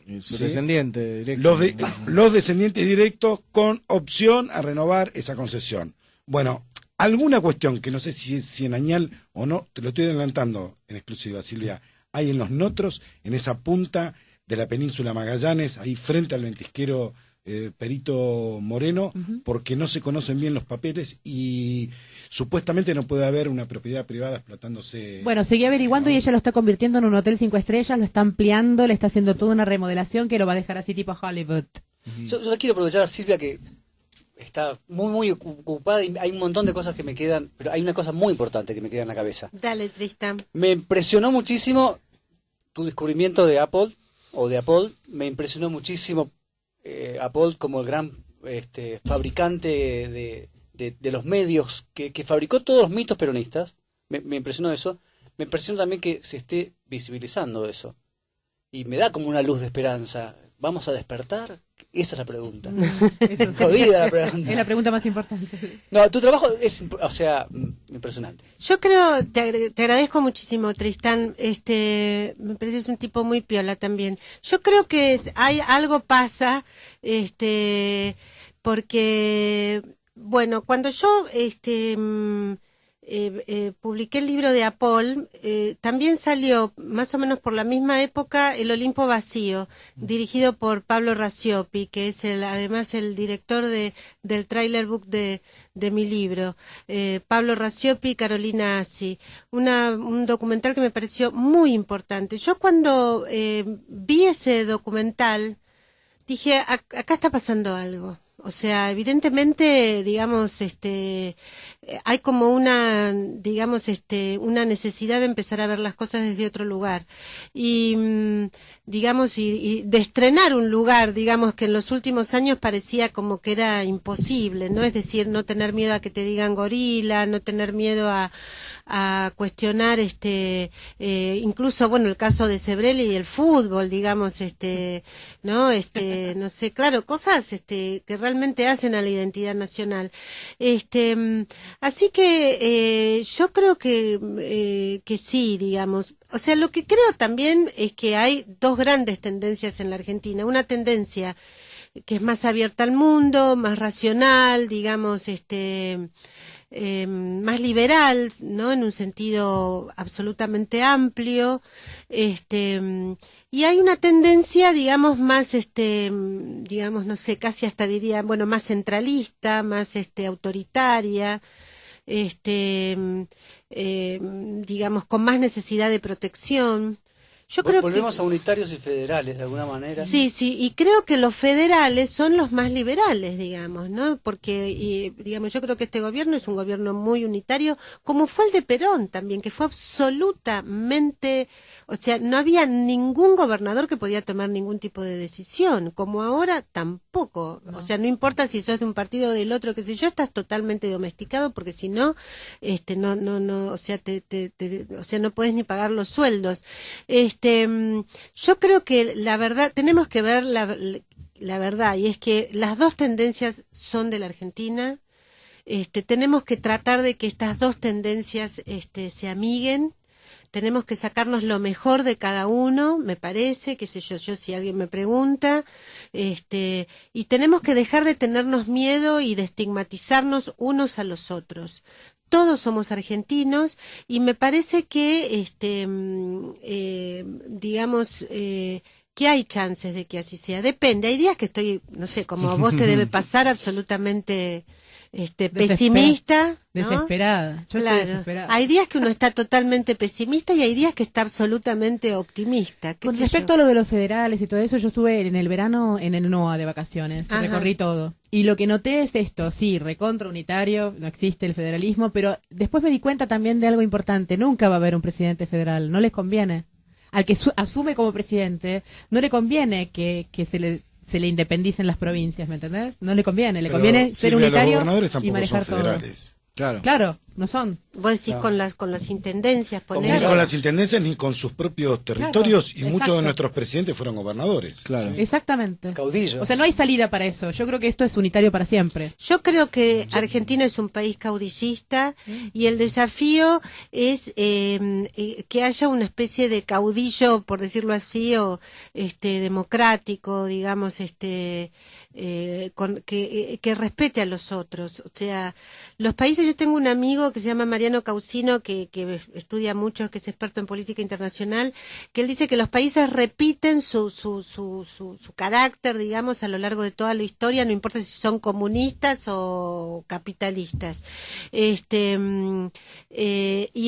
Los descendientes directos. Los descendientes directos con opción a renovar esa concesión. Bueno, alguna cuestión que no sé si es 100 añal o no, te lo estoy adelantando en exclusiva, Silvia, hay en los Notros, en esa punta de la península Magallanes, ahí frente al ventisquero Perito Moreno, porque no se conocen bien los papeles y supuestamente no puede haber una propiedad privada explotándose. Bueno, seguí averiguando y ella lo está convirtiendo en un hotel 5 estrellas, lo está ampliando, le está haciendo toda una remodelación que lo va a dejar así tipo Hollywood. Yo quiero aprovechar a Silvia que está muy ocupada y hay un montón de cosas que me quedan, pero hay una cosa muy importante que me queda en la cabeza. Dale, Tristan. Me impresionó muchísimo tu descubrimiento de Apple, me impresionó muchísimo Apple como el gran fabricante de los medios que fabricó todos los mitos peronistas. Me impresionó eso. Me impresionó también que se esté visibilizando eso. Y me da como una luz de esperanza. ¿Vamos a despertar? Esa es la pregunta. Jodida la pregunta. Es la pregunta más importante. No, tu trabajo es, impresionante. Yo creo, te agradezco muchísimo, Tristán. Me pareces un tipo muy piola también. Yo creo que algo pasa, porque, bueno, cuando yo, publiqué el libro de Apol, también salió más o menos por la misma época El Olimpo Vacío, dirigido por Pablo Rasiopi, que es además el director del trailer book de mi libro. Pablo Rasiopi y Carolina Assi, un documental que me pareció muy importante. Yo cuando vi ese documental dije, acá está pasando algo. O sea, evidentemente, digamos, hay como una, digamos, una necesidad de empezar a ver las cosas desde otro lugar. Y, digamos, y de estrenar un lugar, digamos, que en los últimos años parecía como que era imposible, ¿no? Es decir, no tener miedo a que te digan gorila, no tener miedo a cuestionar, incluso, bueno, el caso de Sebrelli y el fútbol, digamos, ¿no? No sé, claro, cosas, que realmente hacen a la identidad nacional. Así que yo creo que sí, digamos. O sea, lo que creo también es que hay dos grandes tendencias en la Argentina. Una tendencia que es más abierta al mundo, más racional, digamos, más liberal, ¿no? En un sentido absolutamente amplio, y hay una tendencia, digamos, más, digamos, no sé, casi hasta diría, bueno, más centralista, más, autoritaria, digamos, con más necesidad de protección. Yo creo Volvemos a unitarios y federales, de alguna manera. Sí, y creo que los federales son los más liberales, digamos, ¿no? Porque, digamos, yo creo que este gobierno es un gobierno muy unitario, como fue el de Perón también, que fue absolutamente, o sea, no había ningún gobernador que podía tomar ningún tipo de decisión, como ahora tampoco. No. O sea, no importa si sos de un partido o del otro, qué sé yo, estás totalmente domesticado, porque si no, no, o sea, o sea, no puedes ni pagar los sueldos. Yo creo que la verdad, tenemos que ver la verdad, y es que las dos tendencias son de la Argentina. Tenemos que tratar de que estas dos tendencias se amiguen. Tenemos que sacarnos lo mejor de cada uno, me parece, qué sé yo, si alguien me pregunta, y tenemos que dejar de tenernos miedo y de estigmatizarnos unos a los otros. Todos somos argentinos y me parece que, digamos, que hay chances de que así sea. Depende, hay días que estoy, no sé, como a vos te debe pasar, absolutamente pesimista, ¿no? Desesperada. Yo claro. estoy desesperada. Hay días que uno está totalmente pesimista y hay días que está absolutamente optimista. Con respecto a lo de los federales y todo eso, yo estuve en el verano en el NOA de vacaciones, Ajá. recorrí todo. Y lo que noté es esto, sí, recontra unitario, no existe el federalismo, pero después me di cuenta también de algo importante, nunca va a haber un presidente federal, no les conviene. Al que asume como presidente, no le conviene que se le independicen las provincias, ¿me entendés? No le conviene, le conviene ser unitario y manejar todo. Claro, no son. Vos decís con las intendencias, Ni con las intendencias ni con sus propios territorios, y muchos de nuestros presidentes fueron gobernadores. Claro. Sí. Exactamente. Caudillos. O sea, no hay salida para eso. Yo creo que esto es unitario para siempre. Yo creo que Argentina es un país caudillista y el desafío es que haya una especie de caudillo, por decirlo así, o democrático, digamos, que respete a los otros. O sea, los países, yo tengo un amigo que se llama Mariano Causino, que estudia mucho, que es experto en política internacional, que él dice que los países repiten su carácter, digamos, a lo largo de toda la historia, no importa si son comunistas o capitalistas. Y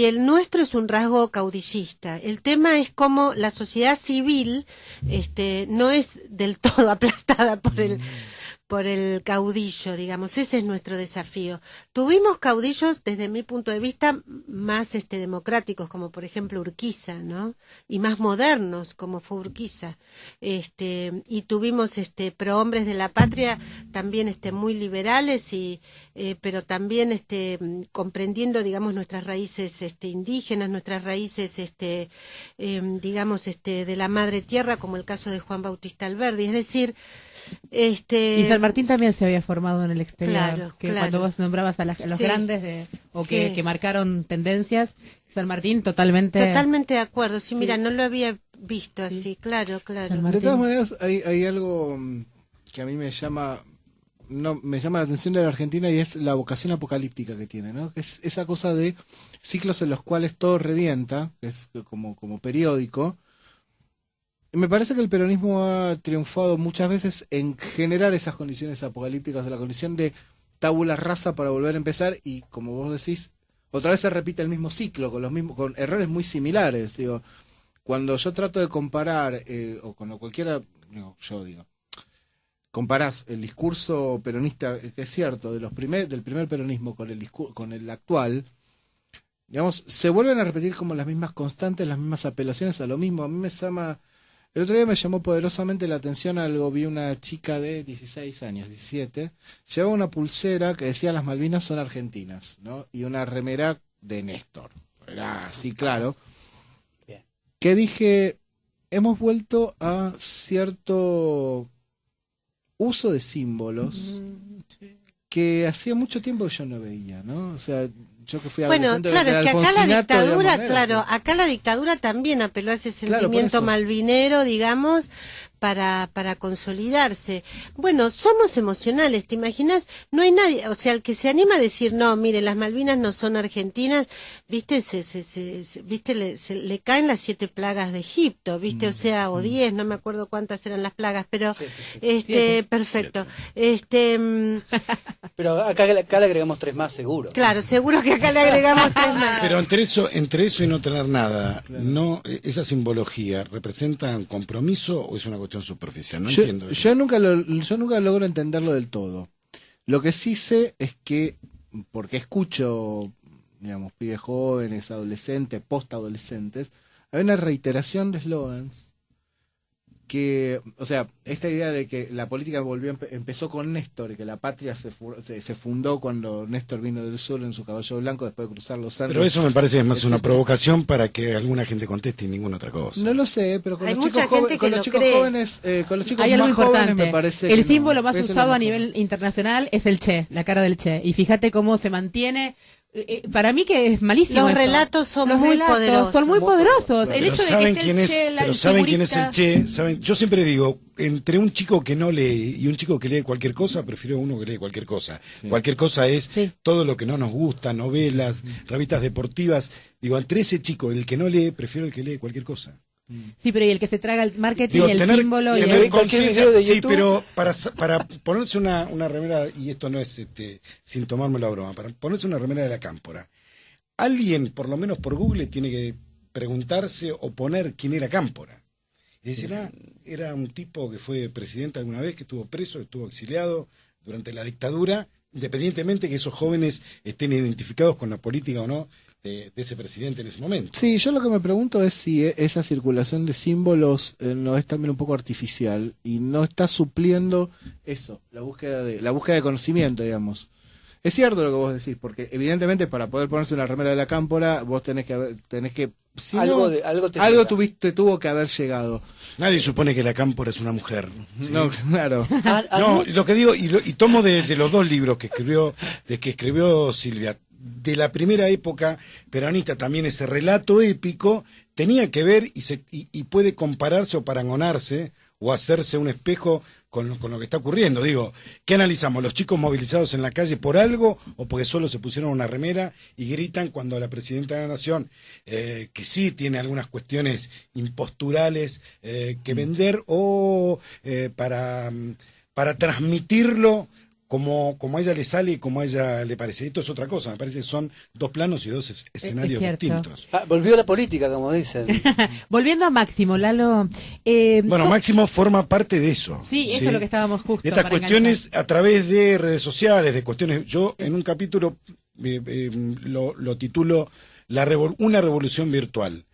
el nuestro es un rasgo caudillista. El tema es cómo la sociedad civil no es del todo aplastada por el caudillo, digamos. Ese es nuestro desafío. Tuvimos caudillos, desde mi punto de vista, más democráticos, como por ejemplo Urquiza, ¿no? Y más modernos, como fue Urquiza. Y tuvimos prohombres de la patria, también muy liberales, pero también comprendiendo, digamos, nuestras raíces indígenas, nuestras raíces, digamos, de la madre tierra, como el caso de Juan Bautista Alberdi. Es decir, y San Martín también se había formado en el exterior, claro, que cuando vos nombrabas a los sí, grandes sí, que marcaron tendencias, San Martín totalmente de acuerdo. Sí, sí. Mira, no lo había visto así, sí. Claro. De todas maneras, hay algo que a mí me llama la atención de la Argentina, y es la vocación apocalíptica que tiene, ¿no? Es esa cosa de ciclos en los cuales todo revienta, que es como periódico. Me parece que el peronismo ha triunfado muchas veces en generar esas condiciones apocalípticas, de la condición de tabula rasa para volver a empezar, y como vos decís, otra vez se repite el mismo ciclo, con errores muy similares. Digo, cuando yo trato de comparar, o cuando cualquiera, yo digo, comparás el discurso peronista, que es cierto, del primer peronismo con el actual, digamos, se vuelven a repetir como las mismas constantes, las mismas apelaciones a lo mismo. A mí el otro día me llamó poderosamente la atención algo, vi una chica de 16 años, 17, llevaba una pulsera que decía las Malvinas son argentinas, ¿no? Y una remera de Néstor. Era así, claro. Bien. Que dije, hemos vuelto a cierto uso de símbolos que hacía mucho tiempo que yo no veía, ¿no? O sea, yo que fui bueno, claro, que acá la dictadura, acá la dictadura también apeló a ese sentimiento malvinero, digamos, para consolidarse. Bueno, somos emocionales, ¿te imaginas? No hay nadie, o sea, el que se anima a decir, no, mire, las Malvinas no son argentinas, viste, viste, le caen las 7 plagas de Egipto, viste, o sea, o 10, no me acuerdo cuántas eran las plagas, pero, perfecto. Pero acá le agregamos 3 más, seguro. Claro, seguro que acá le agregamos 3 más. Pero entre eso y no tener nada, no, esa simbología, ¿representa un compromiso o es una cuestión superficial? No entiendo. Yo nunca logro entenderlo del todo. Lo que sí sé es que, porque escucho, digamos, pibes jóvenes, adolescentes, postadolescentes, hay una reiteración de eslogans que, o sea, esta idea de que la política empezó con Néstor y que la patria se fundó cuando Néstor vino del sur en su caballo blanco después de cruzar los Andes. Pero eso me parece es más una provocación para que alguna gente conteste y ninguna otra cosa. No lo sé, pero con hay los mucha chicos gente que los lo chicos cree. jóvenes, con los chicos hay algo más jóvenes importante. me parece el que símbolo más eso es lo usado a mejor. nivel internacional es el Che, la cara del Che. Y fíjate cómo se mantiene. Para mí que es malísimo. Los esto. relatos son Los muy relatos poderosos. Son muy poderosos. El Pero hecho de que saben esté quién el es, Che, pero saben quién es el Che, yo siempre digo, entre un chico que no lee y un chico que lee cualquier cosa, prefiero uno que lee cualquier cosa. Sí. Cualquier cosa es todo lo que no nos gusta, novelas, revistas deportivas. Digo, entre ese chico, el que no lee, prefiero el que lee cualquier cosa. Sí, pero y el que se traga el marketing, el símbolo y el conciencia, sí, pero para ponerse una remera, y esto no es sin tomarme la broma, para ponerse una remera de la Cámpora, alguien, por lo menos por Google, tiene que preguntarse o poner quién era Cámpora. Y decir, era un tipo que fue presidente alguna vez, que estuvo preso, que estuvo exiliado durante la dictadura, independientemente que esos jóvenes estén identificados con la política o no de ese presidente en ese momento. Sí, yo lo que me pregunto es si esa circulación de símbolos no es también un poco artificial y no está supliendo eso, la búsqueda de conocimiento, digamos. Es cierto lo que vos decís, porque evidentemente para poder ponerse una remera de la Cámpora vos tenés que si algo tuvo que haber llegado. Nadie supone que la Cámpora es una mujer. ¿Sí? No, claro. No, lo que digo, y tomo de los dos libros que escribió Silvia, de la primera época peronista, también ese relato épico tenía que ver y puede compararse o parangonarse o hacerse un espejo con lo que está ocurriendo. Digo, ¿qué analizamos? ¿Los chicos movilizados en la calle por algo o porque solo se pusieron una remera y gritan cuando la presidenta de la Nación, que sí tiene algunas cuestiones imposturales que vender o para transmitirlo como a ella le sale y como a ella le parece? Esto es otra cosa, me parece que son dos planos y dos escenarios distintos. Volvió a la política, como dicen. Volviendo a Máximo, Lalo. Bueno, Máximo forma parte de eso. Sí, eso es lo que estábamos justo. Estas cuestiones enganchar. A través de redes sociales, de cuestiones. Yo en un capítulo lo titulo Una revolución virtual.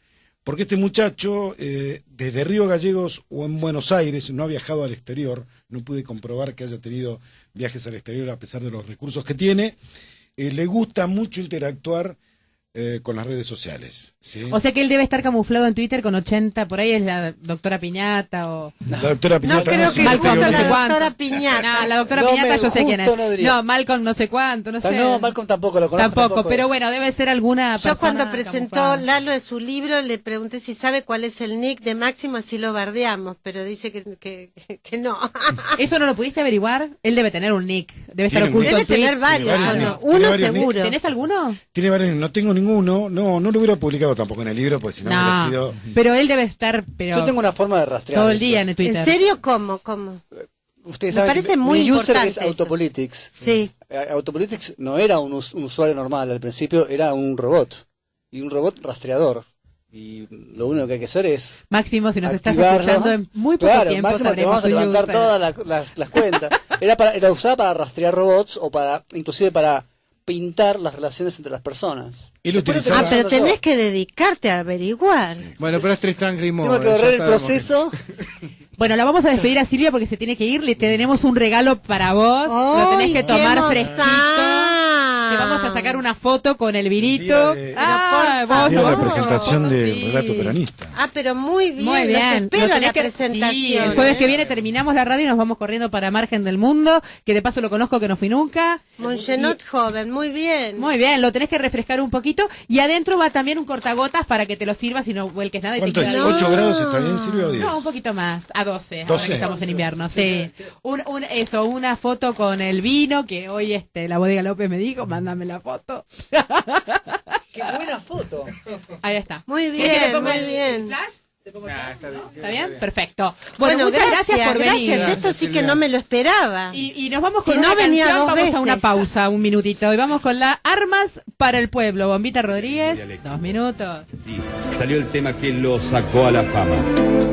Porque este muchacho, desde Río Gallegos o en Buenos Aires, no ha viajado al exterior, no pude comprobar que haya tenido viajes al exterior a pesar de los recursos que tiene, le gusta mucho interactuar con las redes sociales. ¿Sí? O sea que él debe estar camuflado en Twitter con 80, por ahí es la doctora Piñata o... La doctora Piñata. No creo que Malcolm, la no sé doctora Piñata. No, la doctora Piñata yo sé quién es. No, Malcolm no sé cuánto, no sé. No, Malcolm tampoco lo conozco. Tampoco, pero bueno, debe ser alguna persona. Yo cuando presentó Lalo de su libro le pregunté si sabe cuál es el nick de Máximo, así lo bardeamos, pero dice que no. ¿Eso no lo pudiste averiguar? Él debe tener un nick, debe estar oculto. Debe tener varios, uno seguro. ¿Tenés alguno? Tiene varios, no tengo ninguno, no lo hubiera publicado tampoco en el libro, pues si no hubiera sido... Pero él debe estar... Yo tengo una forma de rastrear todo el día en Twitter. ¿En serio? ¿Cómo? Ustedes me saben parece que muy mi importante user es Autopolitics. Sí. Autopolitics no era un usuario normal, al principio era un robot. Y un robot rastreador. Y lo único que hay que hacer es Máximo, si nos estás activarlo. escuchando en muy poco Claro, tiempo, Máximo, te sabremos vamos a su levantar user. todas las cuentas. Era usada para rastrear robots o para, inclusive para pintar las relaciones entre las personas. Pero tenés que dedicarte a averiguar. Bueno, pero es Tristán Grimmond. Tengo que correr el proceso. Bueno, la vamos a despedir a Silvia porque se tiene que ir. Le tenemos un regalo para vos. Lo tenés que tomar fresquito. Te vamos a sacar una foto con el vinito. El día de la presentación del relato peronista. Ah, pero muy bien. Muy bien. Los espero Lo en tenés la que- presentación. sí, el jueves que viene terminamos la radio y nos vamos corriendo para Margen del Mundo, que de paso lo conozco, que no fui nunca. Mongenot joven, muy bien. Muy bien, lo tenés que refrescar un poquito. Y adentro va también un cortagotas para que te lo sirvas y no vuelques nada. Y te ¿Cuánto es? queda- ¿8 grados está bien, Silvia, o 10? No, un poquito más, a 12, ahora 12. que estamos en invierno, sí. Una foto con el vino, que hoy la Bodega López me dijo, mándame la foto. ¡Qué buena foto! Ahí está. Muy ¿Quieres que bien, te ponga muy el bien. flash? Está bien. ¿Está bien? Perfecto. Bueno, muchas gracias por venir. gracias. Esto sí que no me lo esperaba. Y nos vamos con Si una no, venía canción, 2 vamos veces. a una pausa, un minutito. Y vamos con la Armas para el Pueblo. Bombita Rodríguez, 2 minutos. Salió el tema que lo sacó a la fama.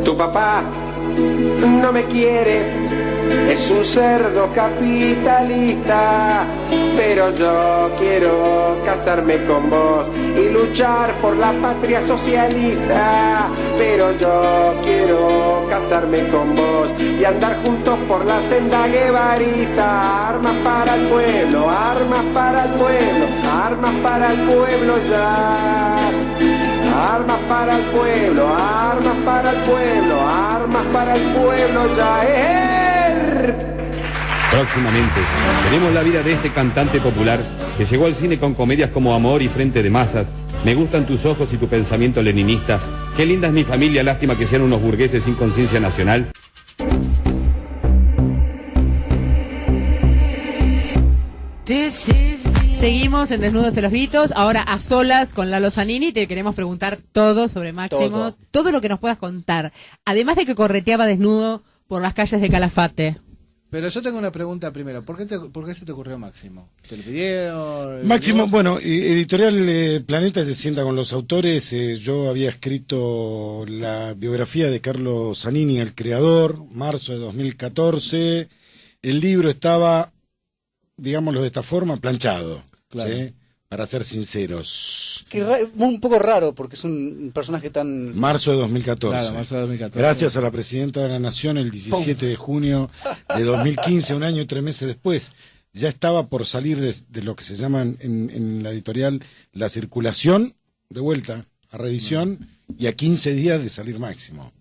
Tu papá no me quiere, es un cerdo capitalista, pero yo quiero casarme con vos y luchar por la patria socialista, pero yo quiero casarme con vos y andar juntos por la senda guevarista. Armas para el pueblo, armas para el pueblo, armas para el pueblo ya. Armas para el pueblo, armas para el pueblo, armas para el pueblo ya. Próximamente veremos la vida de este cantante popular que llegó al cine con comedias como Amor y Frente de Masas, Me gustan tus ojos y tu pensamiento leninista, Qué linda es mi familia, lástima que sean unos burgueses sin conciencia nacional. Seguimos en Desnudos en los Gritos, ahora a solas con Lalo Zanini. Te queremos preguntar todo sobre Máximo, todo lo que nos puedas contar. Además de que correteaba desnudo por las calles de Calafate. Pero yo tengo una pregunta primero. ¿Por qué se te ocurrió Máximo? ¿Te lo pidieron? Máximo, bueno, Editorial Planeta se sienta con los autores. Yo había escrito la biografía de Carlos Zanini, el creador, marzo de 2014. El libro estaba, digámoslo de esta forma, planchado. Claro. ¿Sí? Para ser sinceros. Un poco raro, porque es un personaje tan... Marzo de 2014. Claro, marzo de 2014. Gracias a la Presidenta de la Nación, el 17 de junio de 2015, un año y 3 meses después, ya estaba por salir de lo que se llama en la editorial la circulación, de vuelta a reedición, y a 15 días de salir Máximo.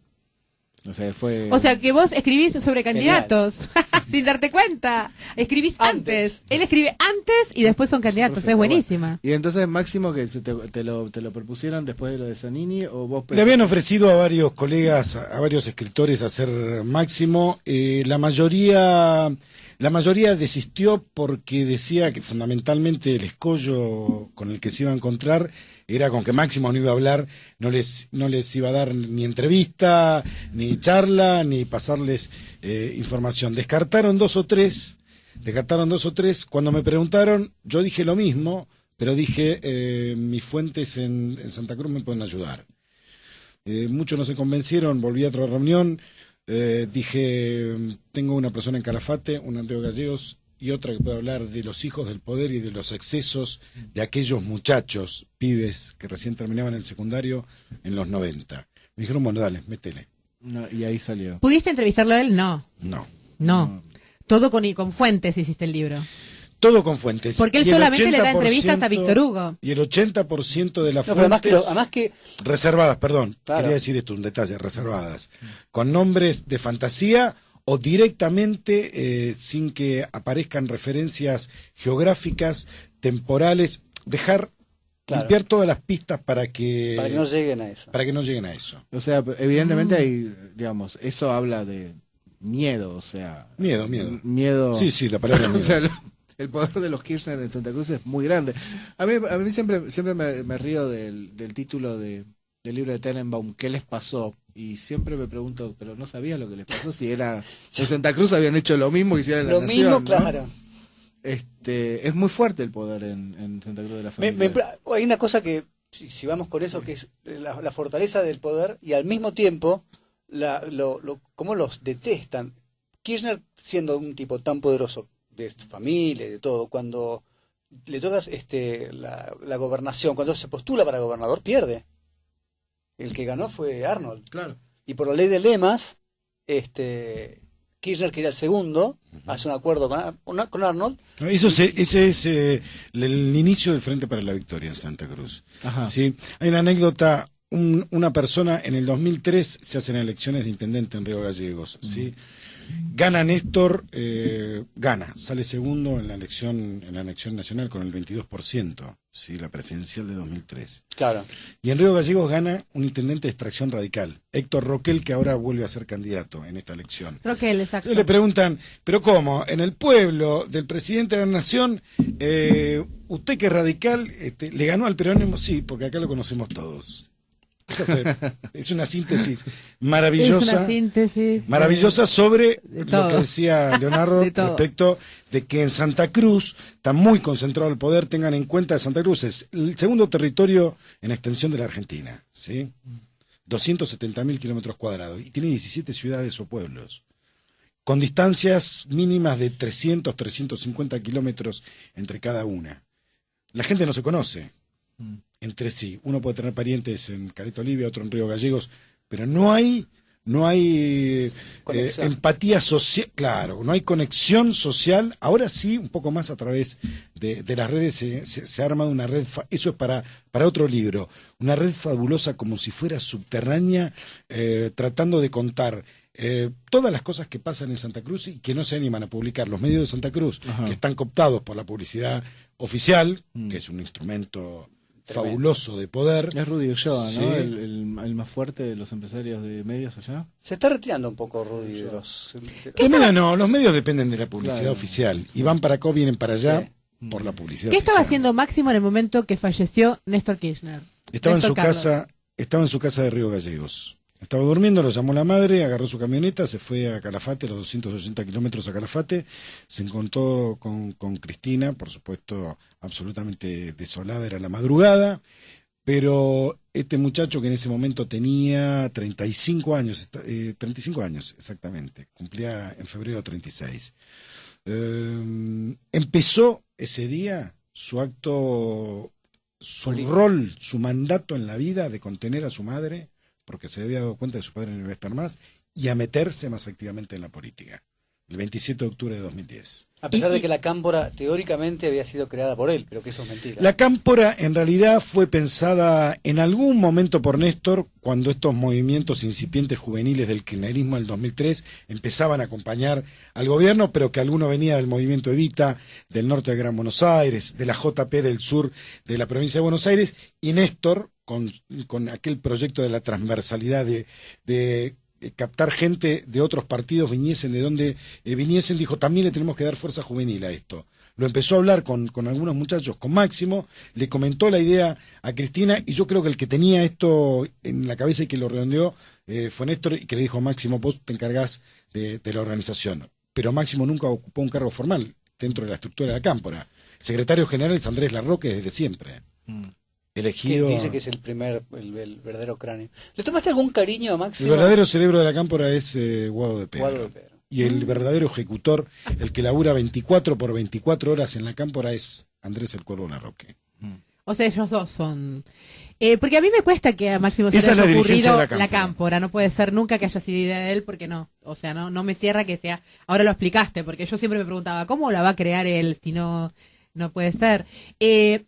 O sea, que vos escribís sobre candidatos, sin darte cuenta. Escribís antes. Él escribe antes y después son candidatos. Perfecto, Es buenísima. Y entonces, Máximo, que te lo propusieron después de lo de Zanini, o vos... Le habían ofrecido a varios colegas, a varios escritores hacer Máximo. La mayoría desistió porque decía que fundamentalmente el escollo con el que se iba a encontrar era con que Máximo no iba a hablar, no les iba a dar ni entrevista, ni charla, ni pasarles información. Descartaron dos o tres. Cuando me preguntaron, yo dije lo mismo, pero dije, mis fuentes en Santa Cruz me pueden ayudar. Muchos no se convencieron, volví a otra reunión, dije, tengo una persona en Calafate, un Andreu Gallegos, y otra que puede hablar de los hijos del poder y de los excesos de aquellos muchachos, pibes, que recién terminaban el secundario en los 90. Me dijeron, bueno, dale, métele. No, y ahí salió. ¿Pudiste entrevistarlo a él? No. Todo con fuentes hiciste el libro. Todo con fuentes. Porque él Y el solamente le da 80%, entrevistas a Víctor Hugo. Y el 80% de las No, pero fuentes... además que reservadas, perdón, Claro. quería decir esto, un detalle, reservadas. Con nombres de fantasía o directamente sin que aparezcan referencias geográficas, temporales, limpiar todas las pistas para que no lleguen a eso. Para que no lleguen a eso. O sea, evidentemente hay, digamos, eso habla de miedo, o sea... Miedo. Miedo... Sí, la palabra O miedo. sea, el poder de los Kirchner en Santa Cruz es muy grande. A mí siempre me río del título del libro de Tenenbaum, ¿qué les pasó? Y siempre me pregunto, pero no sabía lo que les pasó, si era... En Santa Cruz habían hecho lo mismo que hicieron en la Nación, ¿no? Claro. Es muy fuerte el poder en Santa Cruz de la Familia. Hay una cosa que si vamos con eso, que es la fortaleza del poder y al mismo tiempo cómo los detestan. Kirchner, siendo un tipo tan poderoso de familia, de todo, cuando le tocas la gobernación, cuando se postula para gobernador, pierde. El que ganó fue Arnold. Claro. Y por la ley de lemas, Kirchner, que era el segundo, hace un acuerdo con Arnold. Ese es el inicio del Frente para la Victoria en Santa Cruz. Ajá. ¿Sí? Hay una anécdota, una persona en el 2003 se hacen elecciones de intendente en Río Gallegos. ¿Sí? Gana Néstor, sale segundo en la elección nacional con el 22%, ¿sí? La presidencial de 2003. Claro. Y en Río Gallegos gana un intendente de extracción radical, Héctor Roquel, que ahora vuelve a ser candidato en esta elección. Roquel, exacto. Entonces le preguntan, ¿pero cómo? En el pueblo del presidente de la Nación, usted que es radical, ¿le ganó al peronismo? Sí, porque acá lo conocemos todos. Es una síntesis maravillosa. Es una síntesis maravillosa sobre de lo que decía Leonardo respecto de que en Santa Cruz está muy concentrado el poder. Tengan en cuenta que Santa Cruz es el segundo territorio en extensión de la Argentina, ¿sí? 270.000 kilómetros cuadrados y tiene 17 ciudades o pueblos con distancias mínimas de 300, 350 kilómetros entre cada una. La gente no se conoce entre sí. Uno puede tener parientes en Caleta Olivia, otro en Río Gallegos, pero no hay empatía social, claro, no hay conexión social. Ahora sí, un poco más a través de las redes se ha armado una red, eso es para otro libro, una red fabulosa como si fuera subterránea, tratando de contar todas las cosas que pasan en Santa Cruz y que no se animan a publicar los medios de Santa Cruz, que están cooptados por la publicidad oficial, que es un instrumento fabuloso de poder. Es Rudy Ulloa, sí. ¿no? El más fuerte de los empresarios de medios allá. Se está retirando un poco Rudy de los... Los medios dependen de la publicidad oficial y van para acá o vienen para allá por la publicidad ¿Qué oficial. estaba haciendo Máximo en el momento que falleció Néstor Kirchner? Estaba Néstor Carlos. en su casa de Río Gallegos. Estaba durmiendo, lo llamó la madre, agarró su camioneta, se fue a Calafate, a los 280 kilómetros a Calafate, se encontró con Cristina, por supuesto absolutamente desolada, era la madrugada, pero este muchacho que en ese momento tenía 35 años exactamente, cumplía en febrero 36, empezó ese día su acto, su rol, su mandato en la vida de contener a su madre, porque se había dado cuenta de que su padre no iba a estar más, y a meterse más activamente en la política, el 27 de octubre de 2010. A pesar de que la Cámpora teóricamente había sido creada por él, pero que eso es mentira. La Cámpora en realidad fue pensada en algún momento por Néstor, cuando estos movimientos incipientes juveniles del kirchnerismo del 2003 empezaban a acompañar al gobierno, pero que alguno venía del movimiento Evita, del norte de Gran Buenos Aires, de la JP del sur de la provincia de Buenos Aires, y Néstor, con aquel proyecto de la transversalidad de captar gente de otros partidos, viniesen de donde viniesen, dijo, también le tenemos que dar fuerza juvenil a esto. Lo empezó a hablar con algunos muchachos, con Máximo, le comentó la idea a Cristina, y yo creo que el que tenía esto en la cabeza y que lo redondeó fue Néstor, y que le dijo a Máximo, vos te encargás de la organización. Pero Máximo nunca ocupó un cargo formal dentro de la estructura de la Cámpora. El secretario general es Andrés Larroque desde siempre. Elegido... Que dice que es el verdadero cráneo. ¿Le tomaste algún cariño a Máximo? El verdadero cerebro de la Cámpora es Guado de Pedro. Guado de Pedro. Y el verdadero ejecutor, el que labura 24 por 24 horas en la Cámpora, es Andrés el Cuervo Larroque. O sea, ellos dos son... porque a mí me cuesta que a Máximo se Esa le es haya la dirigencia ocurrido de la Cámpora. No puede ser nunca que haya sido idea de él, porque no. O sea, no me cierra que sea... Ahora lo explicaste, porque yo siempre me preguntaba, ¿cómo la va a crear él si no... No puede ser.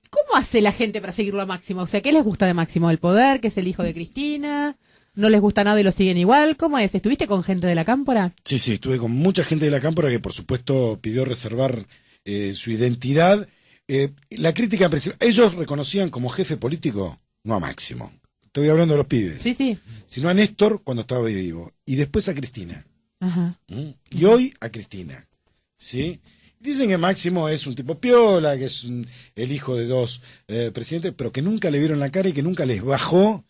¿Cómo hace la gente para seguirlo a Máximo? O sea, ¿qué les gusta de Máximo? ¿El poder? ¿Que es el hijo de Cristina? ¿No les gusta nada y lo siguen igual? ¿Cómo es? ¿Estuviste con gente de la Cámpora? Sí, estuve con mucha gente de la Cámpora que por supuesto pidió reservar su identidad. La crítica, ellos reconocían como jefe político, no a Máximo. Estoy hablando de los pibes. Sí. Sino a Néstor cuando estaba vivo. Y después a Cristina. Ajá. Y hoy a Cristina. ¿Sí? Dicen que Máximo es un tipo piola, que es el hijo de dos presidentes, pero que nunca le vieron la cara y que nunca les bajó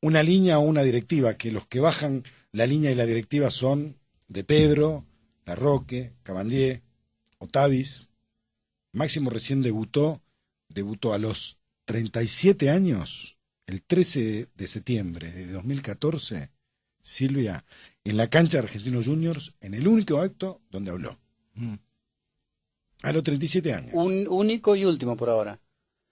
una línea o una directiva, que los que bajan la línea y la directiva son de Pedro, Larroque, Cabandier, Otavis. Máximo recién debutó a los 37 años, el 13 de septiembre de 2014, Silvia, en la cancha de Argentinos Juniors, en el único acto donde habló. A los 37 años. Un único y último por ahora.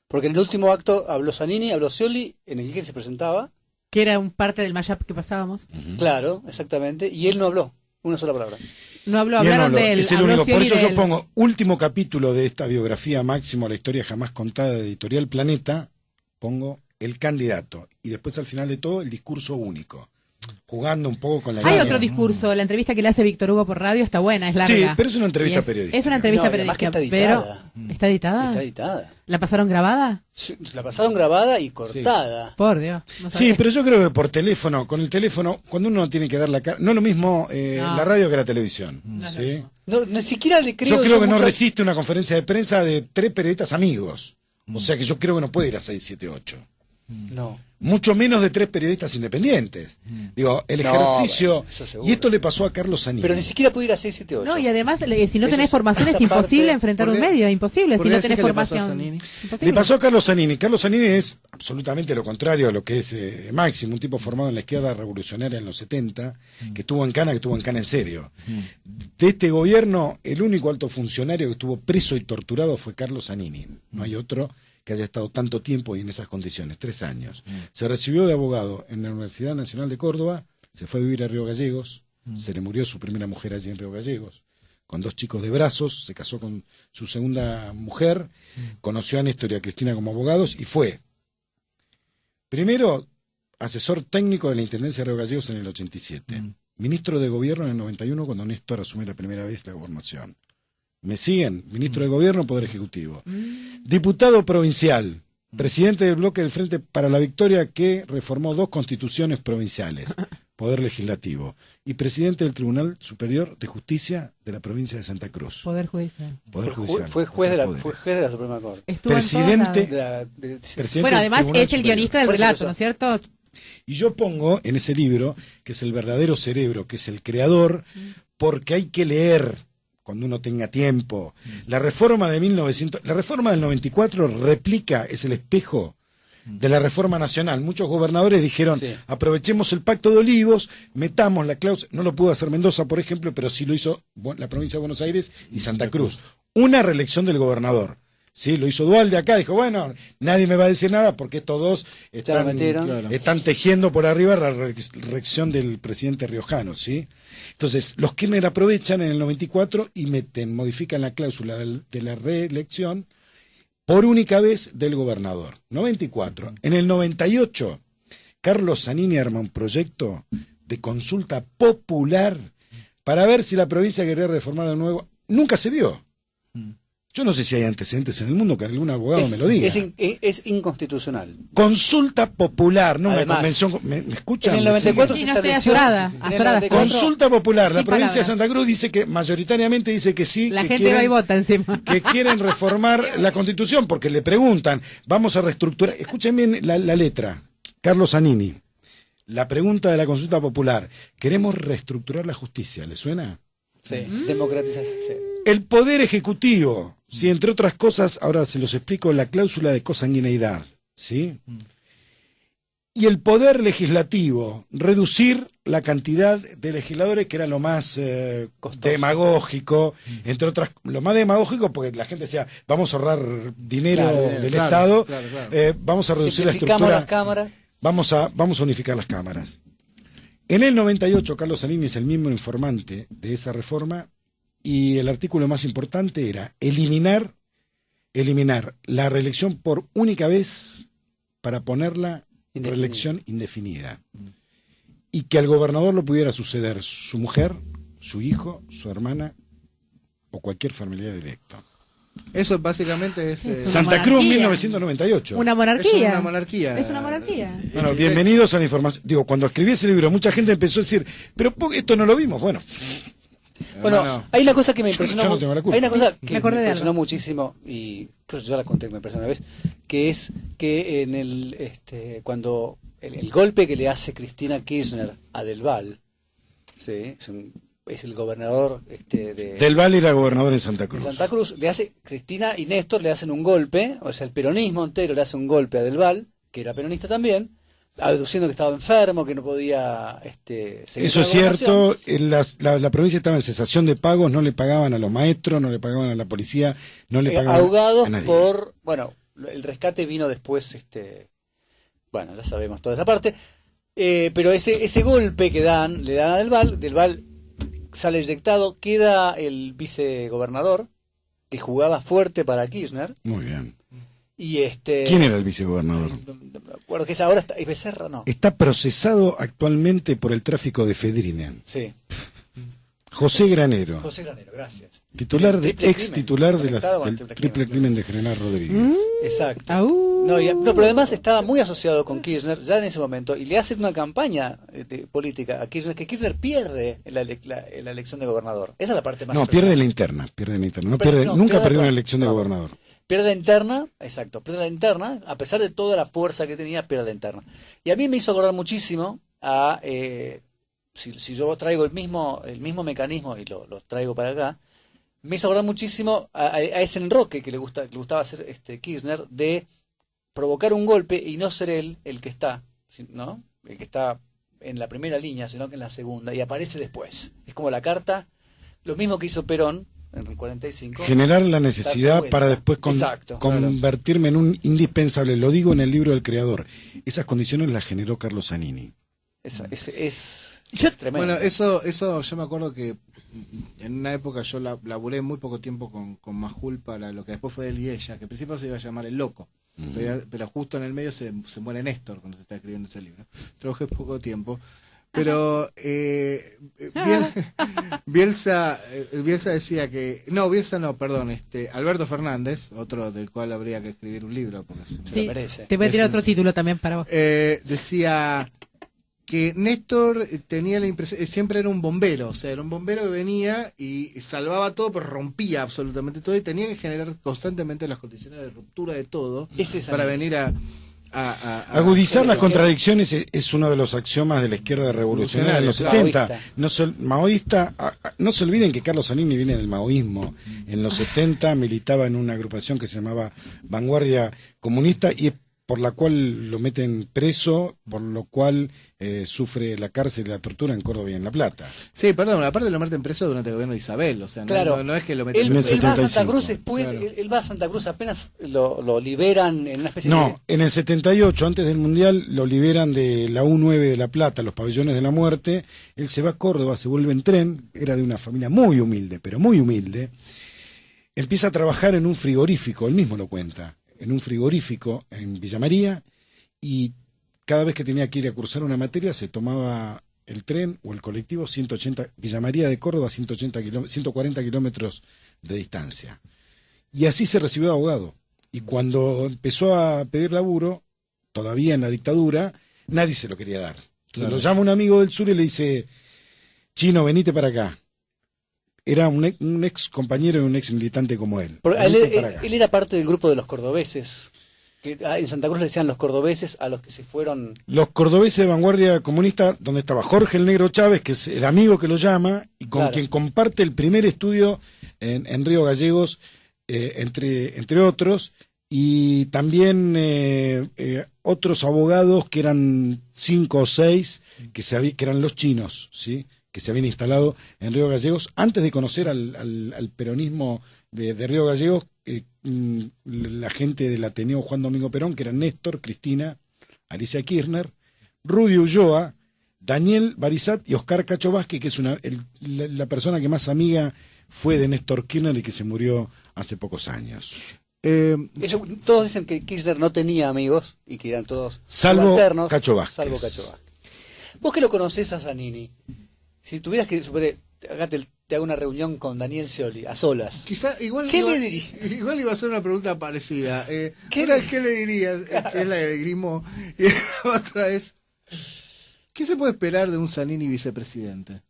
Porque en el último acto habló Zanini, habló Scioli, en el que él se presentaba. Que era un parte del mashup que pasábamos. Claro, exactamente. Y él no habló una sola palabra. No habló, hablaron de él. Es el habló único. Por Scioli eso yo del- pongo último capítulo de esta biografía Máximo, la historia jamás contada de Editorial Planeta, pongo el candidato. Y después al final de todo el discurso único. Jugando un poco con la Hay idea. otro discurso, la entrevista que le hace Víctor Hugo por radio está buena, es larga. Sí, pero es una entrevista Y periodística. Es una entrevista No, y además que periodística, está pero... editada. ¿Está editada? Está editada. ¿La pasaron grabada? La pasaron grabada y cortada. Por Dios. no Sí, sabía. pero yo creo que por teléfono, con el teléfono, cuando uno tiene que dar la cara, no es lo mismo No. la radio que la televisión. No, ¿sí? No, ni siquiera le creo. Yo creo que no mucho- resiste una conferencia de prensa de 3 periodistas amigos. O sea que yo creo que no puede ir a 6, 7, 8. No. Mucho menos de 3 periodistas independientes. Digo, el No, ejercicio... bueno, eso seguro. Y esto le pasó a Carlos Zanini. Pero ni siquiera puede ir a 678. No, y además, si no Eso tenés es- formación, es esa imposible parte- enfrentar ¿Por un qué? medio, es imposible ¿Por si qué no decís tenés que le pasó a formación. Zanini? Imposible. Le pasó a Carlos Zanini. Carlos Zanini es absolutamente lo contrario a lo que es Máximo, un tipo formado en la izquierda revolucionaria en los 70, que estuvo en Cana en serio. De este gobierno, el único alto funcionario que estuvo preso y torturado fue Carlos Zanini. No hay otro que haya estado tanto tiempo y en esas condiciones, 3 años. Se recibió de abogado en la Universidad Nacional de Córdoba, se fue a vivir a Río Gallegos, se le murió su primera mujer allí en Río Gallegos, con 2 chicos de brazos, se casó con su segunda mujer, conoció a Néstor y a Cristina como abogados y fue, primero, asesor técnico de la Intendencia de Río Gallegos en el 87, ministro de Gobierno en el 91 cuando Néstor asumió la primera vez la gobernación. ¿Me siguen? Ministro de Gobierno, Poder Ejecutivo. Diputado provincial, presidente del bloque del Frente para la Victoria que reformó 2 constituciones provinciales, Poder Legislativo, y presidente del Tribunal Superior de Justicia de la provincia de Santa Cruz. Poder judicial. Poder Fue, Judicial. fue juez de la, Poderes. fue juez de la Suprema Corte. Estuvo en todos Presidente, lados. presidente Bueno, del además Tribunal es el Superior. guionista del Por eso, relato, por ¿no es cierto? Y yo pongo en ese libro, que es el verdadero cerebro, que es el creador, porque hay que leer cuando uno tenga tiempo. La reforma de la reforma del 94 replica, es el espejo de la reforma nacional. Muchos gobernadores dijeron, Sí. aprovechemos el Pacto de Olivos, metamos la cláusula, no lo pudo hacer Mendoza, por ejemplo, pero sí lo hizo la provincia de Buenos Aires y Santa Cruz. Una reelección del gobernador. Sí, lo hizo Duhalde acá, dijo, bueno, nadie me va a decir nada porque estos dos Ya lo metieron. están tejiendo por arriba la reelección del presidente riojano, ¿sí? Entonces, los Kirchner aprovechan en el 94 y modifican la cláusula de la reelección por única vez del gobernador. 94. En el 98, Carlos Zanini arma un proyecto de consulta popular para ver si la provincia quería reformar de nuevo. Nunca se vio. Yo no sé si hay antecedentes en el mundo que algún abogado me lo diga. Es inconstitucional. Consulta popular, no Además, una convención. ¿Me escuchan? en el 94 Sí, se no estoy estableció. azorada, en el azorada. 94 Consulta popular. La Sin provincia de palabras. Santa Cruz dice que mayoritariamente dice que sí. La que gente quieren, va y vota encima. que quieren reformar la Constitución porque le preguntan, vamos a reestructurar. Escuchen bien la letra. Carlos Zanini. La pregunta de la consulta popular. ¿Queremos reestructurar la justicia? ¿Le suena? Sí, democratización. Sí. El Poder Ejecutivo, si entre otras cosas, ahora se los explico, la cláusula de consanguineidad, ¿sí? Y el Poder Legislativo, reducir la cantidad de legisladores, que era lo más demagógico, entre otras, lo más demagógico, porque la gente decía, vamos a ahorrar dinero del Estado, vamos a reducir la Simplificamos estructura, las cámaras. vamos a unificar las cámaras. En el 98, Carlos Zanini es el mismo informante de esa reforma y el artículo más importante era eliminar la reelección por única vez para ponerla reelección indefinida. Y que al gobernador lo pudiera suceder su mujer, su hijo, su hermana o cualquier familiar directo. Eso básicamente es... Es una Santa monarquía. Cruz, 1998. Una monarquía. Es una monarquía. Es una monarquía. Bueno, bienvenidos a la información. Digo, cuando escribí ese libro, mucha gente empezó a decir, pero esto no lo vimos. Bueno, Bueno, hay una cosa que me impresionó. yo no tengo la culpa. Hay una cosa Me que me acordé de impresionó algo. muchísimo y creo que ya la conté, me impresionó una vez, que es que en el cuando el golpe que le hace Cristina Kirchner a Del Val, sí, es un es el gobernador Del Val era gobernador en Santa Cruz. En Santa Cruz, Cristina y Néstor le hacen un golpe, o sea, el peronismo entero le hace un golpe a Del Val, que era peronista también, aduciendo que estaba enfermo, que no podía seguir. Eso es cierto, la provincia estaba en cesación de pagos, no le pagaban a los maestros, no le pagaban a la policía, no le pagaban ahogados a nadie. bueno, el rescate vino después, bueno, ya sabemos toda esa parte, pero ese golpe que le dan a Del Val sale eyectado, queda el vicegobernador, que jugaba fuerte para Kirchner. Muy bien. Y ¿Quién era el vicegobernador? No me acuerdo que es ahora, ¿es Becerra? No. Está procesado actualmente por el tráfico de efedrina. Sí. José Granero. José Granero, gracias. Ex titular del triple crimen de General Rodríguez. Exacto. No, pero además estaba muy asociado con Kirchner ya en ese momento y le hacen una campaña política a Kirchner, que Kirchner pierde en la elección de gobernador. Esa es la parte más No, pierde la interna. Nunca perdió una elección de gobernador. Pierde la interna, exacto, pierde la interna, a pesar de toda la fuerza que tenía, pierde la interna. Y a mí me hizo acordar muchísimo a, si yo traigo el mismo mecanismo y lo traigo para acá, me hizo acordar muchísimo a ese enroque que le gustaba hacer Kirchner, de provocar un golpe y no ser él el que está, ¿no? El que está en la primera línea, sino que en la segunda, y aparece después. Es como la carta, lo mismo que hizo Perón en el 45. Generar la necesidad para después convertirme en un indispensable. Lo digo en el libro del creador. Esas condiciones las generó Carlos Zanini. Es tremendo. Bueno, eso yo me acuerdo que en una época yo laburé muy poco tiempo con Majul para lo que después fue él y ella, que al principio se iba a llamar El Loco. Pero justo en el medio se muere Néstor cuando se está escribiendo ese libro. Trabajé poco tiempo. Pero Bielsa decía que... No, Bielsa no, perdón. Alberto Fernández, otro del cual habría que escribir un libro, porque se lo merece. Te voy a tirar otro título también para vos. Decía que Néstor tenía la impresión, siempre era un bombero, o sea, era un bombero que venía y salvaba todo, pero rompía absolutamente todo y tenía que generar constantemente las condiciones de ruptura de todo para venir a agudizar las contradicciones es uno de los axiomas de la izquierda revolucionaria en los 70. Maoísta. No se olviden que Carlos Zanini viene del maoísmo. En los 70 militaba en una agrupación que se llamaba Vanguardia Comunista y por la cual lo meten preso, por lo cual sufre la cárcel y la tortura en Córdoba y en La Plata. Sí, perdón, aparte lo meten preso durante el gobierno de Isabel, o sea, no es que lo meten preso. Él va a Santa Cruz después, él va a Santa Cruz apenas lo liberan en una especie de... en el 78, antes del Mundial, lo liberan de la U9 de La Plata, los pabellones de la muerte, él se va a Córdoba, se vuelve en tren, era de una familia muy humilde, pero muy humilde, empieza a trabajar en un frigorífico, él mismo lo cuenta, en un frigorífico en Villa María, y cada vez que tenía que ir a cursar una materia se tomaba el tren o el colectivo 180, Villa María de Córdoba, 140 kilómetros de distancia. Y así se recibió de abogado. Y cuando empezó a pedir laburo, todavía en la dictadura, nadie se lo quería dar. Claro. Lo llama un amigo del sur y le dice, Chino, venite para acá. Era un ex compañero y un ex militante como él. Él era parte del grupo de los cordobeses. Que en Santa Cruz le decían los cordobeses a los que se fueron. Los cordobeses de Vanguardia Comunista, donde estaba Jorge el Negro Chávez, que es el amigo que lo llama, y con quien comparte el primer estudio en Río Gallegos, entre otros, y también otros abogados que eran 5 o 6, que eran los chinos, ¿sí?, que se habían instalado en Río Gallegos antes de conocer al peronismo de Río Gallegos, la gente del Ateneo Juan Domingo Perón, que eran Néstor, Cristina, Alicia Kirchner, Rudy Ulloa, Daniel Barizat y Oscar Cacho Vázquez, que es la persona que más amiga fue de Néstor Kirchner y que se murió hace pocos años. Todos dicen que Kirchner no tenía amigos y que eran todos salvo subalternos, Cacho Vázquez. Salvo Cacho Vázquez. Vos que lo conocés a Zanini, si tuvieras que... Acá te hago una reunión con Daniel Scioli, a solas. ¿Qué le dirías? Igual iba a ser una pregunta parecida. ¿Qué le dirías? Que es la de Grimo. Y la otra es, ¿qué se puede esperar de un Zanini vicepresidente?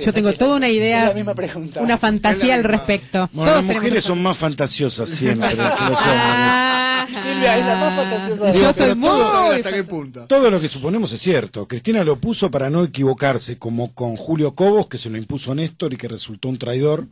Yo tengo toda una idea, es la misma pregunta. Una fantasía al respecto. Bueno, las mujeres son más fantasiosas siempre que los hombres. Silvia es la más fantasiosa. Yo soy muy... ¿Hasta qué punto? Todo lo que suponemos es cierto. Cristina lo puso para no equivocarse, como con Julio Cobos, que se lo impuso Néstor y que resultó un traidor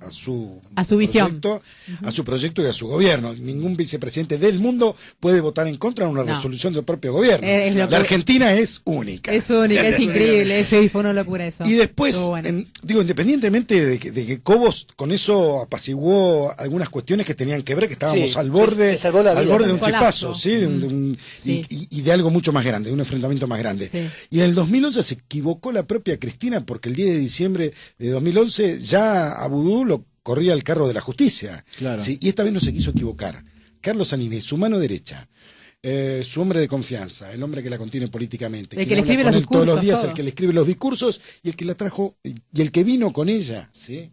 a su visión, proyecto, a su proyecto y a su gobierno. Ningún vicepresidente del mundo puede votar en contra de una resolución del propio gobierno. La Argentina es única. Es única, es increíble, eso, y fue una locura eso. Y después, bueno. independientemente de que Cobos con eso apaciguó algunas cuestiones que tenían que ver, que estábamos al borde de un chispazo, ¿sí? Y de algo mucho más grande, de un enfrentamiento más grande. Sí. Y en el 2011 se equivocó la propia Cristina, porque el 10 de diciembre de 2011 ya a Vudú lo corría el carro de la justicia. Claro. ¿Sí? Y esta vez no se quiso equivocar. Carlos Zanini, su mano derecha, su hombre de confianza, el hombre que la contiene políticamente, el que le escribe con los él todos los días, todo. el que le escribe los discursos y el que la trajo y el que vino con ella, ¿sí?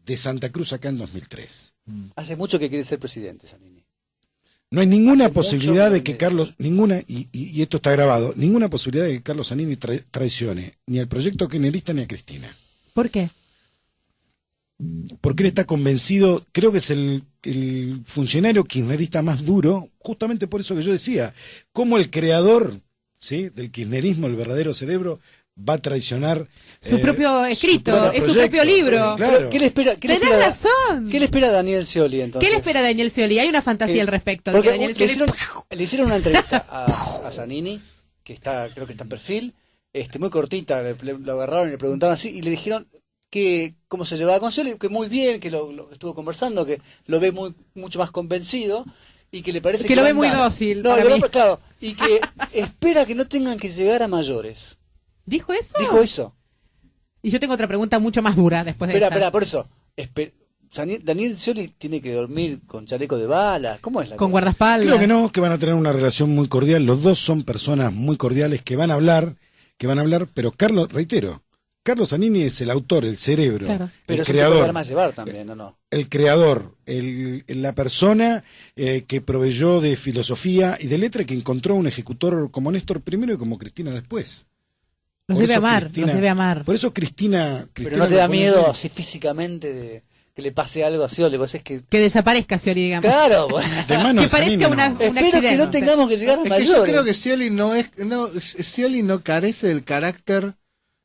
De Santa Cruz acá en 2003. Hace mucho que quiere ser presidente, Zanini. No hay ninguna posibilidad de que Carlos, y esto está grabado, ninguna posibilidad de que Carlos Zanini traicione ni al proyecto kirchnerista ni a Cristina. ¿Por qué? Porque él está convencido, creo que es el funcionario kirchnerista más duro, justamente por eso que yo decía, como el creador, ¿sí? del kirchnerismo, el verdadero cerebro, va a traicionar su propio escrito, su propio libro. Claro. ¿Qué le espera? Tenés razón. ¿Qué le espera a Daniel Scioli entonces? ¿Qué le espera a Daniel Scioli? Hay una fantasía al respecto. Porque Daniel le hicieron una entrevista a Zanini, que creo que está en perfil, muy cortita, lo agarraron y le preguntaron así, y le dijeron cómo se llevaba con Scioli, que muy bien, que lo estuvo conversando, que lo ve mucho más convencido, y que le parece que lo ve muy dócil. Claro, y que espera que no tengan que llegar a mayores. ¿Dijo eso? Dijo eso. Y yo tengo otra pregunta mucho más dura después de Espera, por eso. Daniel Scioli tiene que dormir con chaleco de bala. ¿Cómo es la Con cosa? guardaespaldas. Creo que no, que van a tener una relación muy cordial. Los dos son personas muy cordiales que van a hablar, pero Carlos Zanini es el autor, el cerebro, claro. Pero el creador. Pero más llevar también, ¿o no? El creador, la persona que proveyó de filosofía y de letra, que encontró un ejecutor como Néstor primero y como Cristina después. Los debe amar. Por eso Cristina pero no te da miedo así físicamente de que le pase algo a Scioli, pues es que desaparezca Scioli, digamos. Claro, que parezca un espero accidente. que no tengamos que llegar a mayores. Yo creo que Scioli no carece del carácter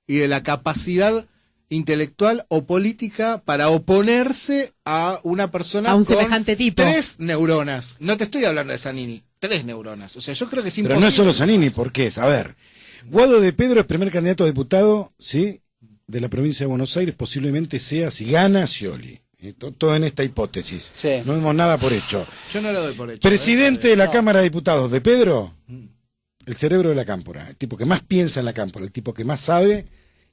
y de la capacidad intelectual o política para oponerse a una persona a un con semejante tipo. 3 neuronas. No te estoy hablando de Zanini, 3 neuronas. O sea, yo creo que es imposible. Pero no es solo Zanini, porque es, a ver, Guado de Pedro es primer candidato a diputado, ¿sí? de la provincia de Buenos Aires, posiblemente sea, si gana, Scioli. Todo en esta hipótesis. Sí. No vemos nada por hecho. Yo no lo doy por hecho. Presidente de la Cámara de Diputados de Pedro, el cerebro de la cámpora, el tipo que más piensa en la cámpora, el tipo que más sabe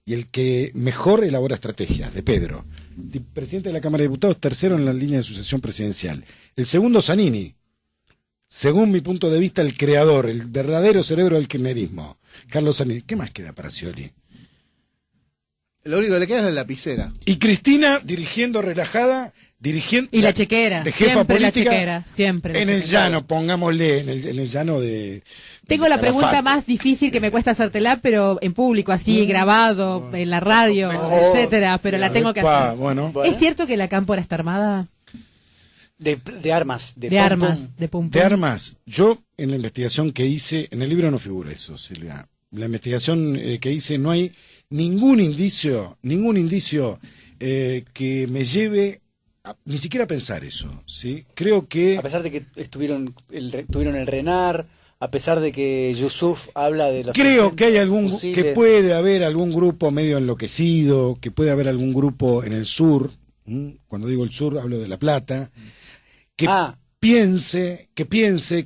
y el que mejor elabora estrategias, de Pedro. Presidente de la Cámara de Diputados, tercero en la línea de sucesión presidencial. El segundo, Zanini. Según mi punto de vista, el creador, el verdadero cerebro del kirchnerismo, Carlos Zanini. ¿Qué más queda para Scioli? Lo único que le queda es la lapicera. Y Cristina dirigiendo relajada, y la chequera, de jefa siempre política, la chequera, siempre. En el llano, pongámosle, en el llano de... Tengo la pregunta más difícil que me cuesta hacértela, pero en público, así, grabado, en la radio, etcétera, pero la tengo que hacer. Bueno. ¿Es cierto que la cámpora está armada? De armas. De armas, de pum pum. De armas. Yo, en la investigación que hice, en el libro no figura eso, Silvia. La investigación que hice, no hay ningún indicio que me lleve ni siquiera a pensar eso, ¿sí? Creo que... A pesar de que tuvieron el RENAR, a pesar de que Yusuf habla de los... Creo que hay que puede haber algún grupo medio enloquecido, que puede haber algún grupo en el sur, cuando digo el sur hablo de La Plata, que piense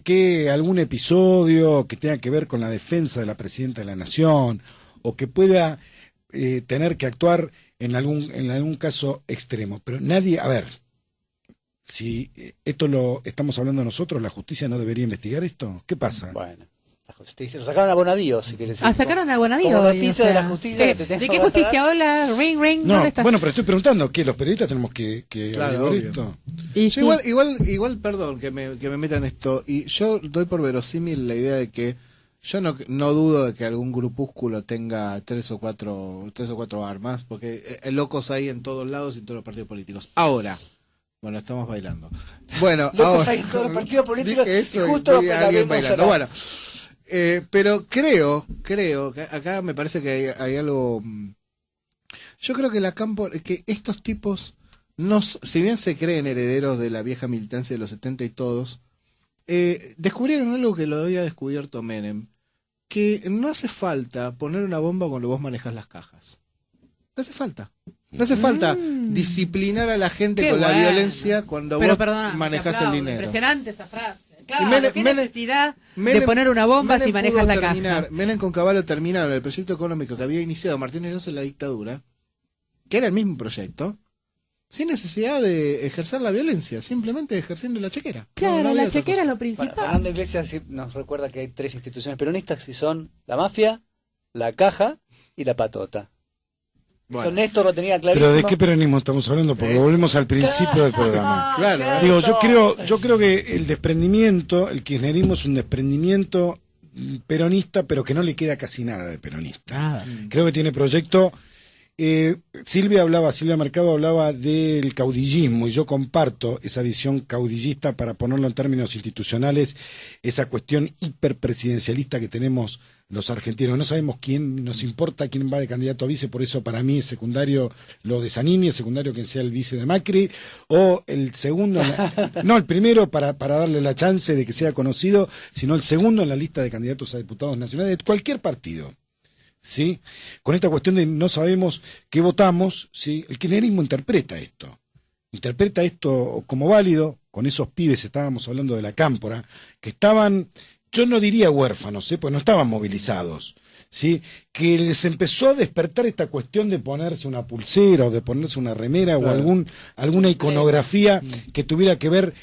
que algún episodio que tenga que ver con la defensa de la presidenta de la Nación, o que pueda tener que actuar en algún caso extremo. Pero nadie, a ver, si esto lo estamos hablando nosotros, ¿la justicia no debería investigar esto? ¿Qué pasa? Bueno, la justicia, lo sacaron a Bonadío, si querés. Sacaron a Bonadío. Como noticia de la justicia. Sí. ¿De qué justicia? Hola, ring, no, ¿dónde está? Bueno, pero estoy preguntando, ¿qué? ¿Los periodistas tenemos que claro, esto? Y sí. Igual, perdón que me metan esto, y yo doy por verosímil la idea de que yo no dudo de que algún grupúsculo tenga 3 o 4 armas, porque locos hay en todos lados y en todos los partidos políticos. Ahora, Bueno, estamos bailando. Bueno, Locos ahora, hay en todos los partidos políticos dije eso y justo vi lo a alguien vemos bailando. ahora. Bueno, pero creo que acá me parece que hay algo. Yo creo que que estos tipos, si bien se creen herederos de la vieja militancia de los 70 y todos, descubrieron algo que lo había descubierto Menem, que no hace falta poner una bomba cuando vos manejas las cajas. No hace falta. No hace falta disciplinar a la gente con la violencia cuando vos manejás el dinero. Impresionante esa frase. Claro, ¿qué necesidad de poner una bomba si manejas la caja? Menem con Cavallo terminaron el proyecto económico que había iniciado Martínez Llosa en la dictadura, que era el mismo proyecto, sin necesidad de ejercer la violencia, simplemente ejerciendo la chequera. Claro, la chequera es lo principal. Fernando Iglesias sí nos recuerda que hay 3 instituciones peronistas y son la mafia, la caja y la patota. Bueno. Eso Néstor lo tenía clarísimo. Pero ¿de qué peronismo estamos hablando? Porque volvemos al principio del programa. Claro. Digo, yo creo que el desprendimiento, el kirchnerismo es un desprendimiento peronista, pero que no le queda casi nada de peronista. Creo que tiene proyecto. Silvia Mercado hablaba del caudillismo y yo comparto esa visión caudillista, para ponerlo en términos institucionales, esa cuestión hiperpresidencialista que tenemos los argentinos. No sabemos quién, nos importa quién va de candidato a vice, por eso para mí es secundario lo de Zanini, es secundario quien sea el vice de Macri, o el segundo, no el primero para darle la chance de que sea conocido, sino el segundo en la lista de candidatos a diputados nacionales de cualquier partido. ¿Sí? Con esta cuestión de no sabemos qué votamos, ¿sí? El kirchnerismo interpreta esto como válido. Con esos pibes estábamos hablando de la Cámpora, que estaban, yo no diría huérfanos, pues no estaban movilizados, ¿sí? Que les empezó a despertar esta cuestión de ponerse una pulsera o de ponerse una remera, claro, o alguna iconografía que tuviera que ver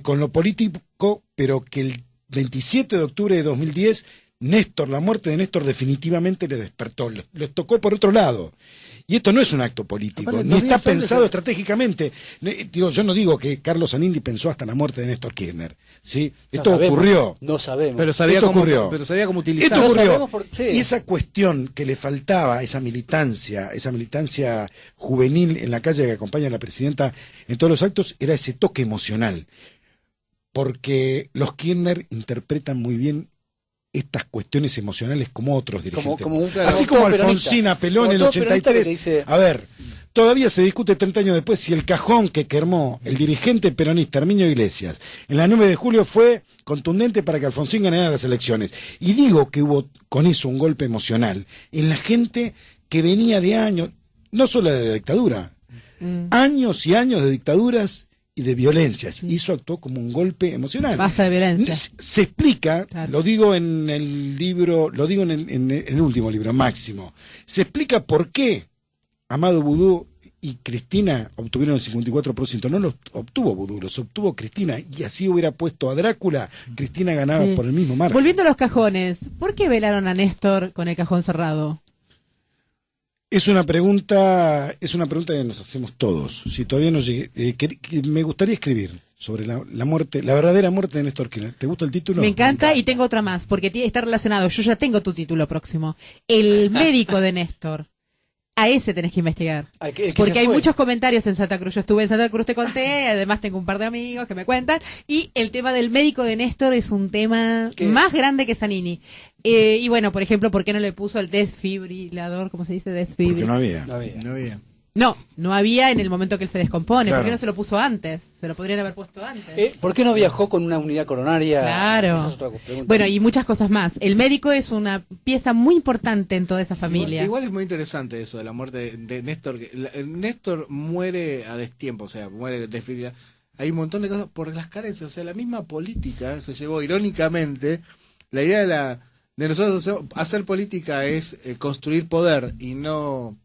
con lo político, pero que el 27 de octubre de 2010 la muerte de Néstor definitivamente le despertó, les tocó por otro lado. Y esto no es un acto político, ni está pensado estratégicamente. Yo no digo que Carlos Zanini pensó hasta la muerte de Néstor Kirchner, ¿sí? Esto ocurrió. No sabemos. Pero sabía cómo utilizarlo. Esto ocurrió. Y esa cuestión que le faltaba, esa militancia juvenil en la calle que acompaña a la presidenta en todos los actos, era ese toque emocional. Porque los Kirchner interpretan muy bien estas cuestiones emocionales como otros dirigentes. Así como Alfonsín apeló en el 83. A ver, todavía se discute 30 años después si el cajón que quemó el dirigente peronista Herminio Iglesias en la 9 de julio fue contundente para que Alfonsín ganara las elecciones. Y digo que hubo con eso un golpe emocional en la gente que venía de años, no solo de la dictadura, años y años de dictaduras y de violencias, y eso actuó como un golpe emocional. Basta de violencia. Se explica, claro, lo digo en el libro, lo digo en el último libro, Máximo, se explica por qué Amado Vudú y Cristina obtuvieron el 54%, no los obtuvo Vudú, los obtuvo Cristina, y así hubiera puesto a Drácula, Cristina ganaba por el mismo margen. Volviendo a los cajones, ¿por qué velaron a Néstor con el cajón cerrado? Es una pregunta que nos hacemos todos. Si todavía no llegué, me gustaría escribir sobre la muerte, la verdadera muerte de Néstor Kirchner. ¿Te gusta el título? Me encanta, y tengo otra más, porque está relacionado. Yo ya tengo tu título próximo. El médico de Néstor. A ese tenés que investigar. Porque hay muchos comentarios en Santa Cruz. Yo estuve en Santa Cruz, te conté, además tengo un par de amigos que me cuentan, y el tema del médico de Néstor es un tema más grande que Zanini. Y bueno, por ejemplo, ¿por qué no le puso el desfibrilador? ¿Cómo se dice? Porque no había. No había en el momento que él se descompone. Claro. ¿Por qué no se lo puso antes? Se lo podrían haber puesto antes. ¿Por qué no viajó con una unidad coronaria? Claro. Esa es otra pregunta. Bueno, y muchas cosas más. El médico es una pieza muy importante en toda esa familia. Igual es muy interesante eso de la muerte de Néstor. Néstor muere a destiempo, o sea, muere desfibrilado. Hay un montón de cosas por las carencias. O sea, la misma política se llevó irónicamente. La idea de nosotros hacer política es construir poder y no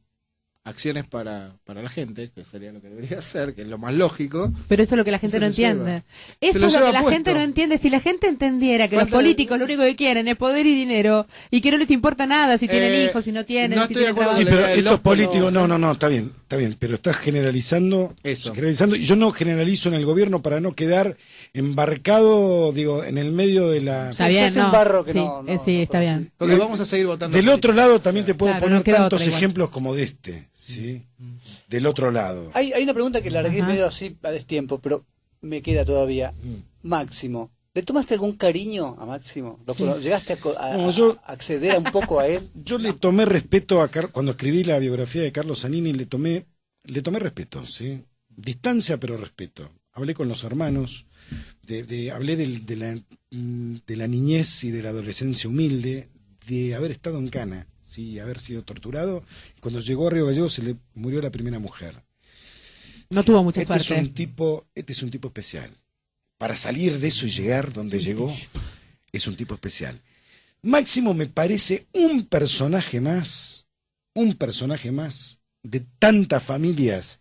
acciones para la gente, que sería lo que debería hacer, que es lo más lógico. Pero eso es lo que la gente no entiende. Eso es lo que la gente no entiende. Si la gente entendiera que los políticos lo único que quieren es poder y dinero, y que no les importa nada si tienen hijos, si no tienen, si tienen trabajo. Sí, pero estos políticos, no, está bien, pero estás generalizando eso. Y yo no generalizo en el gobierno para no quedar embarcado, digo, en el medio de la... Está bien, un barro que sí, está bien. Lo que vamos a seguir votando. Del otro lado también te puedo poner tantos ejemplos como de este, ¿sí? del otro lado. Hay una pregunta que largué medio así a destiempo, pero me queda todavía. Máximo, ¿le tomaste algún cariño a Máximo? ¿Llegaste a acceder un poco a él? Yo le tomé respeto a cuando escribí la biografía de Carlo Zanini, le tomé respeto, ¿sí? Distancia, pero respeto. Hablé con los hermanos, hablé de la niñez y de la adolescencia humilde, de haber estado en Cana, sí, haber sido torturado. Cuando llegó a Río Gallegos se le murió la primera mujer. No tuvo mucha Este suerte. es un tipo especial. Para salir de eso y llegar donde llegó, es un tipo especial. Máximo me parece un personaje más de tantas familias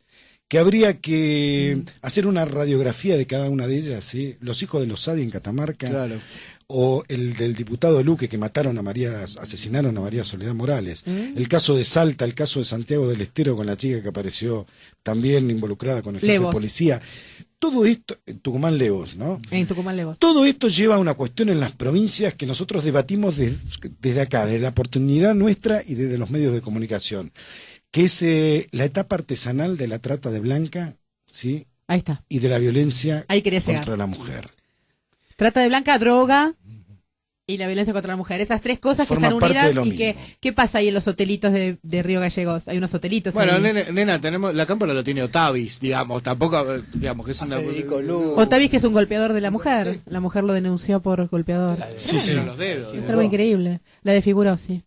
que habría que hacer una radiografía de cada una de ellas, ¿sí? Los hijos de los Sadi en Catamarca, Claro. o el del diputado Luque que asesinaron a María Soledad Morales, el caso de Salta, el caso de Santiago del Estero con la chica que apareció también involucrada con el jefe de policía. Todo esto, en Tucumán Levos, ¿no? En Tucumán Levos. Todo esto lleva a una cuestión en las provincias que nosotros debatimos desde acá, desde la oportunidad nuestra y desde los medios de comunicación, que es la etapa artesanal de la trata de blanca, ¿sí? Ahí está. Y de la violencia Ahí quería llegar. contra la mujer. Trata de blanca, droga y la violencia contra la mujer. Esas tres cosas que están unidas. ¿Y qué pasa ahí en los hotelitos de Río Gallegos? Hay unos hotelitos. Bueno, ahí. nena, tenemos la cámpora lo tiene Otavis, digamos, tampoco, digamos, que es una... Otavis, que es un golpeador de la mujer. La mujer lo denunció por golpeador. Sí. Los dedos. Es algo increíble. La desfiguró, sí.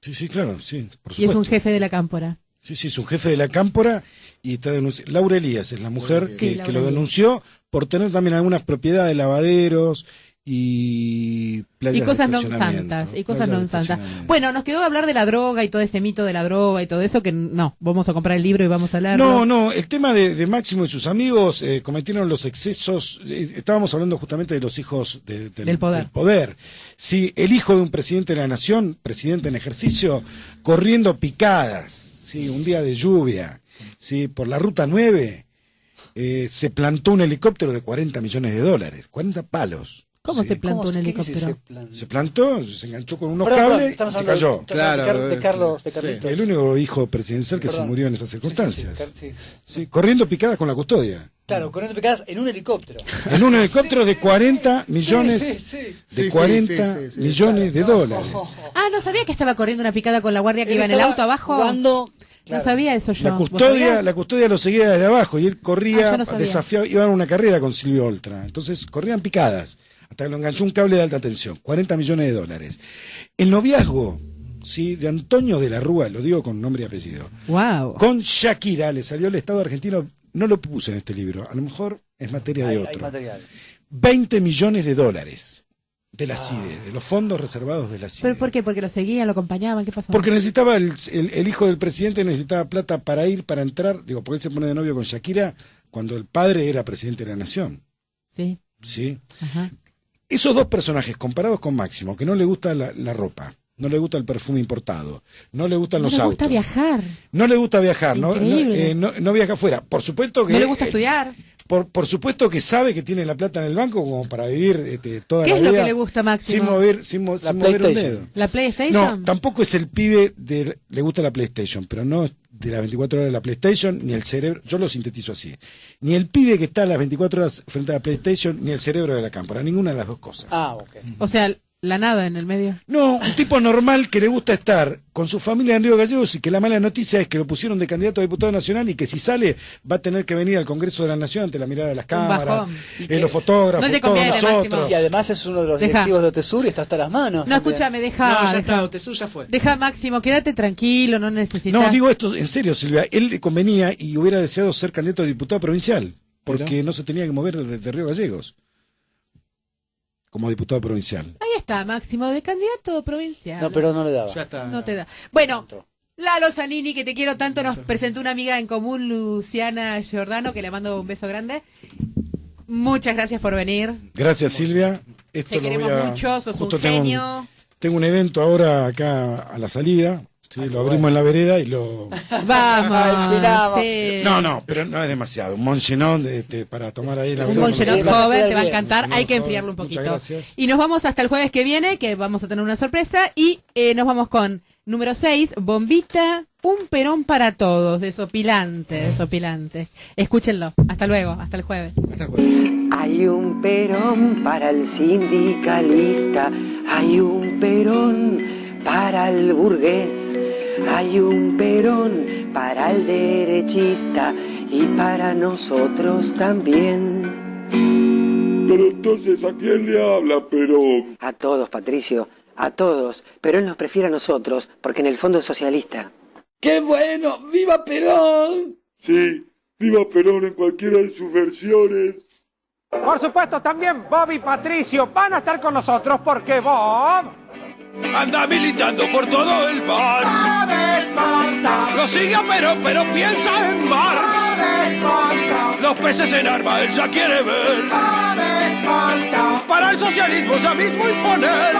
Sí, claro, sí, por supuesto. Y es un jefe de la cámpora. Sí, es un jefe de la cámpora y está denunciando. Laura Elías es la mujer que lo denunció por tener también algunas propiedades, lavaderos y playas y cosas de no estacionamiento. santas. Bueno, nos quedó hablar de la droga y todo ese mito de la droga y todo eso, que no, vamos a comprar el libro y vamos a hablarlo. No, el tema de Máximo y sus amigos cometieron los excesos, estábamos hablando justamente de los hijos del poder. Sí, el hijo de un presidente de la nación, presidente en ejercicio, corriendo picadas, sí, un día de lluvia, sí, por la ruta 9, se plantó un helicóptero de $40 millones, 40 palos. ¿Cómo se plantó un helicóptero? Se plantó, se enganchó con unos cables y se cayó. De Carlitos. El único hijo presidencial que se murió en esas circunstancias. Sí, corriendo picadas con la custodia. Claro, corriendo picadas en un helicóptero. En un helicóptero de 40 millones millones de dólares. Ah, no sabía que estaba corriendo una picada con la guardia que iba en el auto abajo. Jugando... No sabía eso yo. La custodia lo seguía desde abajo y él corría, desafiaba, iban a una carrera con Silvio Oltra. Entonces corrían picadas hasta que lo enganchó un cable de alta tensión, $40 millones. El noviazgo, ¿sí?, de Antonio de la Rúa, lo digo con nombre y apellido, con Shakira, le salió al Estado argentino, no lo puse en este libro, a lo mejor es materia de otro. $20 millones de la CIDE, de los fondos reservados de la CIDE. ¿Pero por qué? ¿Porque lo seguían, lo acompañaban? ¿Qué pasó? Porque necesitaba, el hijo del presidente necesitaba plata para entrar, porque él se pone de novio con Shakira cuando el padre era presidente de la nación. Sí. ¿Sí? Ajá. Esos dos personajes comparados con Máximo, que no le gusta la ropa, no le gusta el perfume importado, no le gustan los autos. No le gusta viajar. No le gusta viajar, Increíble. no viaja afuera. Por supuesto que... No le gusta estudiar. Por supuesto que sabe que tiene la plata en el banco como para vivir toda la vida. ¿Qué es lo que le gusta a Máximo? Sin mover un dedo. ¿La PlayStation? No, tampoco es el pibe le gusta la PlayStation, pero no de las 24 horas de la PlayStation, ni el cerebro, yo lo sintetizo así. Ni el pibe que está a las 24 horas frente a la PlayStation, ni el cerebro de la cámpora, ninguna de las dos cosas. O sea, la nada en el medio. No, un tipo normal que le gusta estar con su familia en Río Gallegos y que la mala noticia es que lo pusieron de candidato a diputado nacional y que si sale va a tener que venir al Congreso de la Nación ante la mirada de las cámaras, los fotógrafos, no todos nosotros. Y además es uno de los directivos de Otesur y está hasta las manos. No, escúchame, Otesur ya fue. Deja, Máximo, quédate tranquilo, no necesitas... No, digo esto en serio, Silvia, él le convenía y hubiera deseado ser candidato a diputado provincial, porque no se tenía que mover de Río Gallegos como diputado provincial. Ahí está, Máximo, de candidato provincial. No, pero no le daba. Ya está. No te da. Bueno, Lalo Zanini, que te quiero tanto, nos presentó una amiga en común, Luciana Giordano, que le mando un beso grande. Muchas gracias por venir. Gracias, Silvia. Esto te queremos mucho, sos un genio. Tengo un evento ahora acá a la salida. Sí, lo abrimos en la vereda y lo... Vamos. Sí. No, pero no es demasiado. Un Monchenón para tomar ahí la un Monchenón joven, te va a encantar. Hay que enfriarlo un poquito. Muchas gracias. Y nos vamos hasta el jueves que viene, que vamos a tener una sorpresa. Y nos vamos con Número 6, Bombita, un Perón para todos, desopilante. Escúchenlo. Hasta luego, hasta el jueves. Hay un Perón para el sindicalista, hay un Perón para el burgués, hay un Perón para el derechista y para nosotros también. Pero entonces, ¿a quién le habla Perón? A todos, Patricio, a todos. Perón nos prefiere a nosotros, porque en el fondo es socialista. ¡Qué bueno! ¡Viva Perón! Sí, viva Perón en cualquiera de sus versiones. Por supuesto, también Bob y Patricio van a estar con nosotros porque Bob anda militando por todo el mar. Lo sigue a Perón, pero piensa en mar. Los peces en arma, él ya quiere ver. Para el socialismo ya mismo imponer.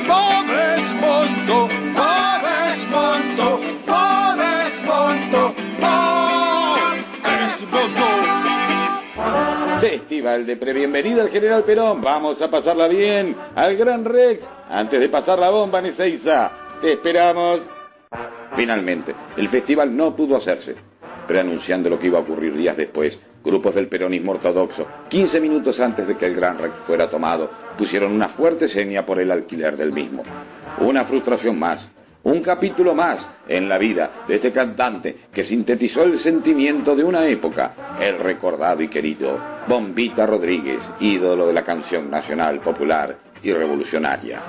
Bob Esponto, Bob Esponto, Bob Esponto, Bob Esponto. Festival de prebienvenida al General Perón. Vamos a pasarla bien al Gran Rex. Antes de pasar la bomba en Ezeiza, te esperamos. Finalmente, el festival no pudo hacerse, pero anunciando lo que iba a ocurrir días después, grupos del peronismo ortodoxo, 15 minutos antes de que el Gran Rex fuera tomado, pusieron una fuerte seña por el alquiler del mismo. Una frustración más. Un capítulo más en la vida de este cantante que sintetizó el sentimiento de una época, el recordado y querido Bombita Rodríguez, ídolo de la canción nacional, popular y revolucionaria.